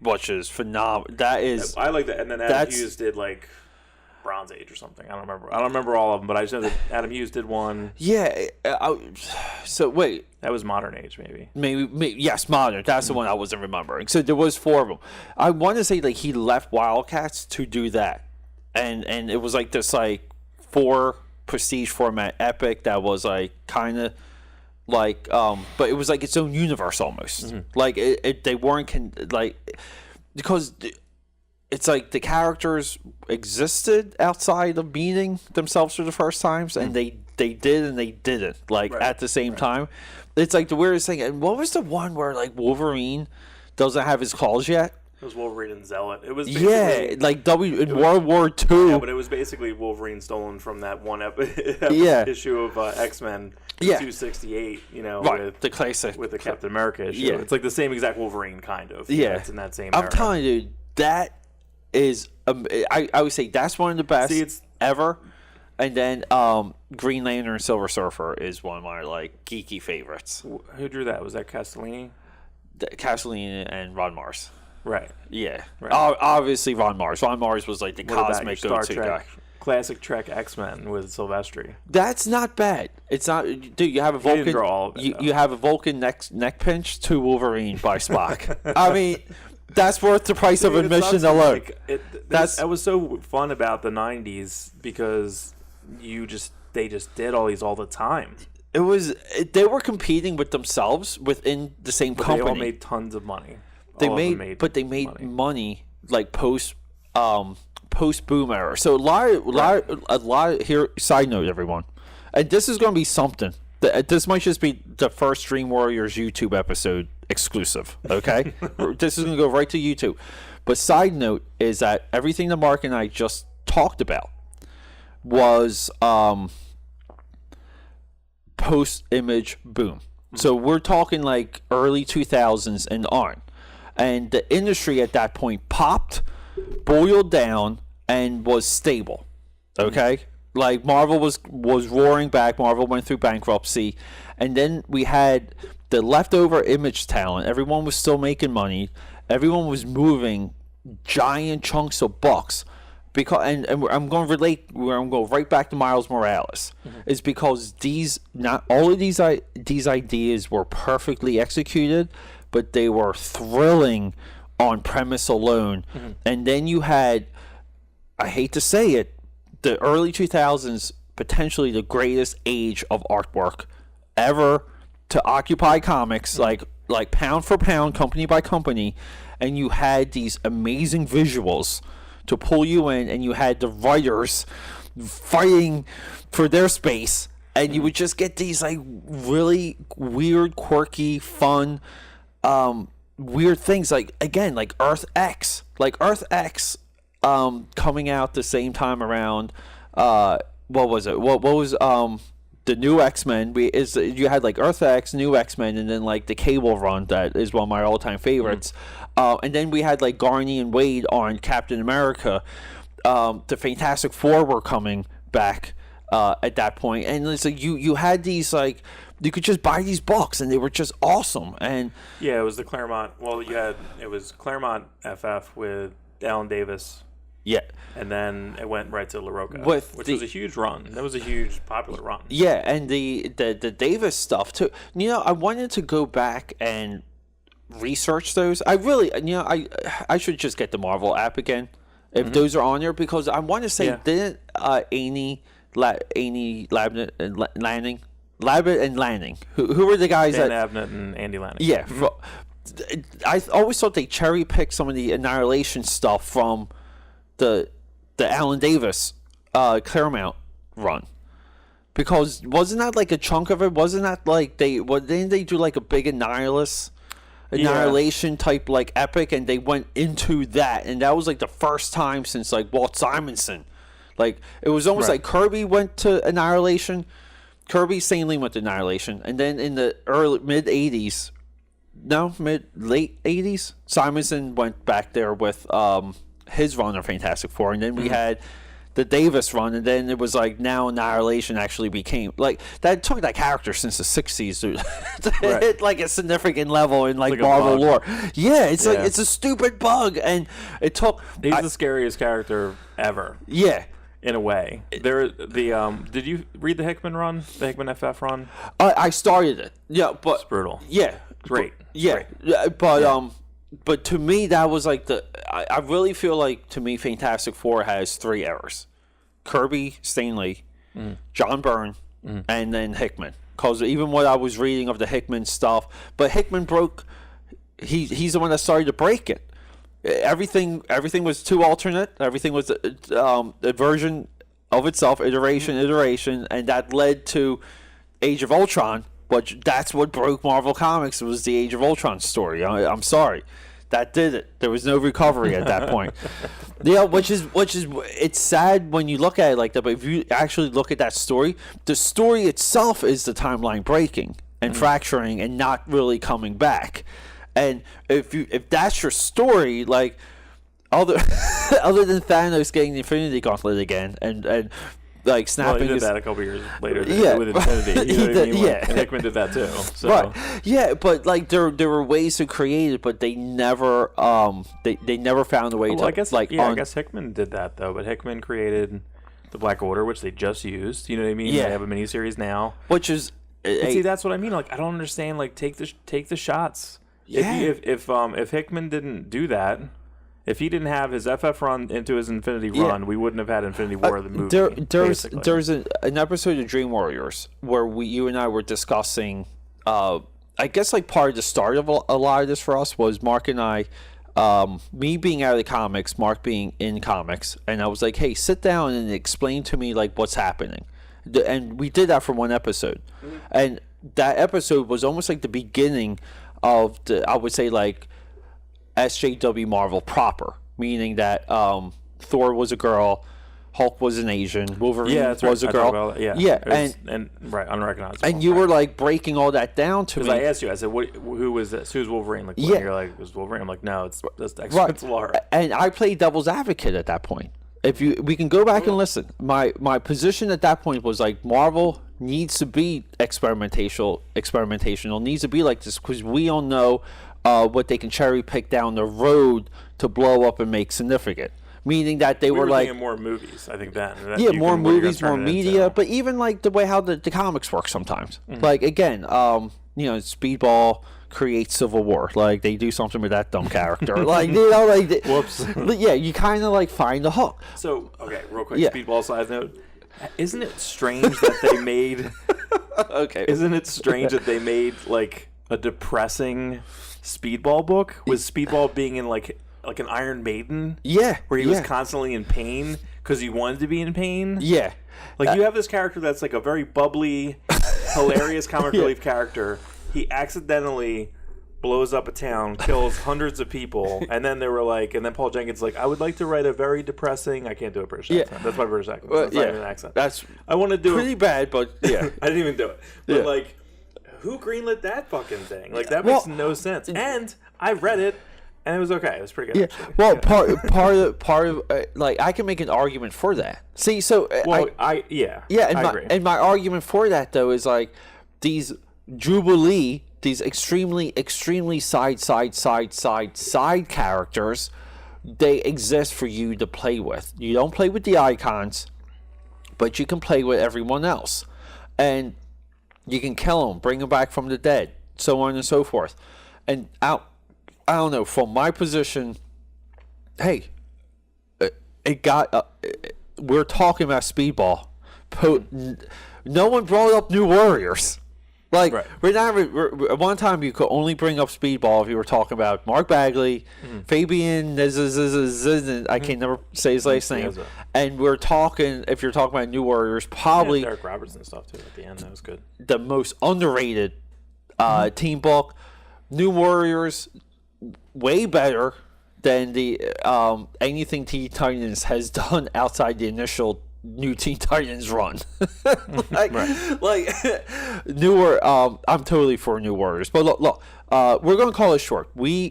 Which is phenomenal. That is. I like that. And then Adam Hughes did like Bronze Age or something. I don't remember all of them, but I just know that Adam Hughes did one. Yeah. So wait. That was Modern Age, maybe. Maybe yes, Modern. That's the one I wasn't remembering. So there was 4 of them. I want to say like he left Wildcats to do that, and it was like this like 4 prestige format epic that was like kind of. Like, but it was like its own universe almost. Like they weren't because it's like the characters existed outside of meeting themselves for the first times, and they did and they didn't at the same time. It's like the weirdest thing. And what was the one where like Wolverine doesn't have his claws yet? It was Wolverine and Zealot. It was like World War II. Yeah, but it was basically Wolverine stolen from that one issue of X-Men 268. You know, with the classic with the Captain America issue. Yeah, it's like the same exact Wolverine kind of. Yeah, it's in that same. I'm telling you, that is. I would say that's one of the best ever. And then Green Lantern and Silver Surfer is one of my like geeky favorites. Who drew that? Was that Castellini? Castellini and Ron Mars. Right. Yeah. Right. Obviously, Ron Mars. Ron Mars was like the cosmic go-to guy. Classic Trek X-Men with Silvestri. That's not bad. It's not, dude. You have a Vulcan. Draw all of it, you have a Vulcan neck pinch to Wolverine by Spock. I mean, that's worth the price of admission alone. That was so fun about the '90s because they just did all these all the time. They were competing with themselves within the same company. They all made tons of money. They made money like post boom era. So a lot here. Side note, everyone, and this is going to be something. This might just be the first Dream Warriors YouTube episode exclusive. Okay, this is going to go right to YouTube. But side note is that everything that Mark and I just talked about was post image boom. So we're talking like early 2000s and on. And the industry at that point popped, boiled down, and was stable. Okay? Like Marvel was roaring back. Marvel went through bankruptcy. And then we had the leftover Image talent. Everyone was still making money. Everyone was moving giant chunks of bucks. And I'm going to relate. I'm going to go right back to Miles Morales. Is because not all of these ideas were perfectly executed, but they were thrilling on premise alone. And then you had, I hate to say it, the early 2000s, potentially the greatest age of artwork ever to occupy comics, like pound for pound, company by company. And you had these amazing visuals to pull you in, and you had the writers fighting for their space, and you would just get these like really weird, quirky, fun, weird things like Earth X, coming out the same time around. What was it? What was the new X-Men? You had like Earth X, new X-Men, and then like the Cable run that is one of my all-time favorites. And then we had like Garney and Wade on Captain America. The Fantastic Four were coming back at that point, and it's like you had these like you could just buy these books, and they were just awesome. And yeah, it was the Claremont. Well, it was Claremont FF with Alan Davis. Yeah, and then it went right to LaRocca, which was a huge run. That was a huge popular run. Yeah, and the Davis stuff too. You know, I wanted to go back and research those. I really, I should just get the Marvel app again if those are on there, because I want to say didn't Labnett and Lanning, who were the guys Dan Abnett and Andy Lanning. Yeah, I always thought they cherry picked some of the Annihilation stuff from the Alan Davis Claremont run, because wasn't that like a chunk of it? Wasn't that like didn't they do like a big Annihilation type like epic, and they went into that, and that was like the first time since like Walt Simonson. Like it was almost like Kirby went to Annihilation. Kirby Stan Lee went to Annihilation, and then in the late 80s, Simonson went back there with his run of Fantastic Four, and then we had the Davis run, and then it was like now Annihilation actually became like that. Took that character since the 60s to hit like a significant level in like Marvel lore. Yeah, it's like it's a stupid bug, and it took. He's the scariest character ever. Yeah. In a way, did you read the Hickman run, the Hickman FF run? I started it. Yeah, but it's brutal. Yeah, great. But to me, that was like I really feel like, to me, Fantastic Four has 3 errors: Kirby, Stan Lee, John Byrne, and then Hickman. Because even what I was reading of the Hickman stuff, but Hickman broke. He's the one that started to break it. Everything was too alternate. Everything was a version of itself, iteration, and that led to Age of Ultron. But that's what broke Marvel Comics, was the Age of Ultron story. I'm sorry, that did it. There was no recovery at that point. Which is it's sad when you look at it like that. But if you actually look at that story, the story itself is the timeline breaking and fracturing and not really coming back. And if that's your story, like other than Thanos getting the Infinity Gauntlet again and like snapping, he did that a couple years later. With Infinity, you know what I mean? And Hickman did that too. So. Right. Yeah, but like there were ways to create it, but they never they never found a way to. I guess I guess Hickman did that though. But Hickman created the Black Order, which they just used. You know what I mean? Yeah. They have a miniseries now, which is. See, that's what I mean. Like, I don't understand. Like, take the shots. Yeah. If Hickman didn't do that, if he didn't have his FF run into his Infinity run, we wouldn't have had Infinity War the movie. There's an episode of Dream Warriors where you and I were discussing. I guess like part of the start of a lot of this for us was Mark and I, me being out of the comics, Mark being in comics, and I was like, hey, sit down and explain to me like what's happening, and we did that for one episode, and that episode was almost like the beginning of I would say like SJW Marvel proper, meaning that Thor was a girl, Hulk was an Asian, Wolverine was a girl. And unrecognizable. And you were like breaking all that down to me. Because I asked you, I said, who was this? Who's Wolverine? Like, you're like, it was Wolverine. I'm like, no, it's Laura. And I played devil's advocate at that point. We can go back and listen. My position at that point was like, Marvel needs to be experimental, needs to be like this, because we don't know what they can cherry pick down the road to blow up and make significant. Meaning that we were like more movies, I think that more movies, more media, but even like the way how the comics work sometimes. Like again, Speedball creates Civil War. Like they do something with that dumb character. Like whoops. Yeah, you kind of like find the hook. So okay, real quick, Speedball side note. Isn't it strange that they made? Okay. Isn't it strange that they made like a depressing Speedball book with Speedball being in like an Iron Maiden? Yeah. Where he was constantly in pain because he wanted to be in pain? Yeah. Like you have this character that's like a very bubbly, hilarious comic relief character. He accidentally blows up a town, kills hundreds of people, and then then Paul Jenkins like, I would like to write a very depressing. I can't do a British accent. That's my British accent. That's not even an accent. I want to do pretty bad, but yeah, I didn't even do it. But like, who greenlit that fucking thing? Like that makes no sense. And I read it. And it was okay. It was pretty good. Yeah. Well, part of like I can make an argument for that. See, so I agree. And my argument for that though is like these Jubilee, these extremely side characters, they exist for you to play with. You don't play with the icons, but you can play with everyone else, and you can kill them, bring them back from the dead, so on and so forth. And I don't know, from my position, hey, it got. We're talking about speedball. No one brought up New Warriors. Like, at one time you could only bring up speedball if you were talking about Mark Bagley, Fabian, I can never say his last name. And we're talking, if you're talking about New Warriors, probably Derek Robertson stuff too at the end. That was good. The most underrated team book. New Warriors, way better than the anything Teen Titans has done outside the initial new Teen Titans run. Newer. I'm totally for New Warriors, but look, we're gonna call it short.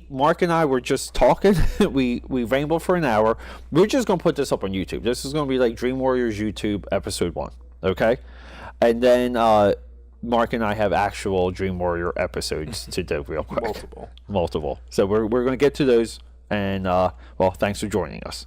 Mark and I were just talking. we rambled for an hour. We're just gonna put this up on YouTube. This is gonna be like Dream Warriors YouTube episode 1, okay? And then Mark and I have actual Dream Warrior episodes to do real quick. Multiple. So we're gonna get to those. And well, thanks for joining us.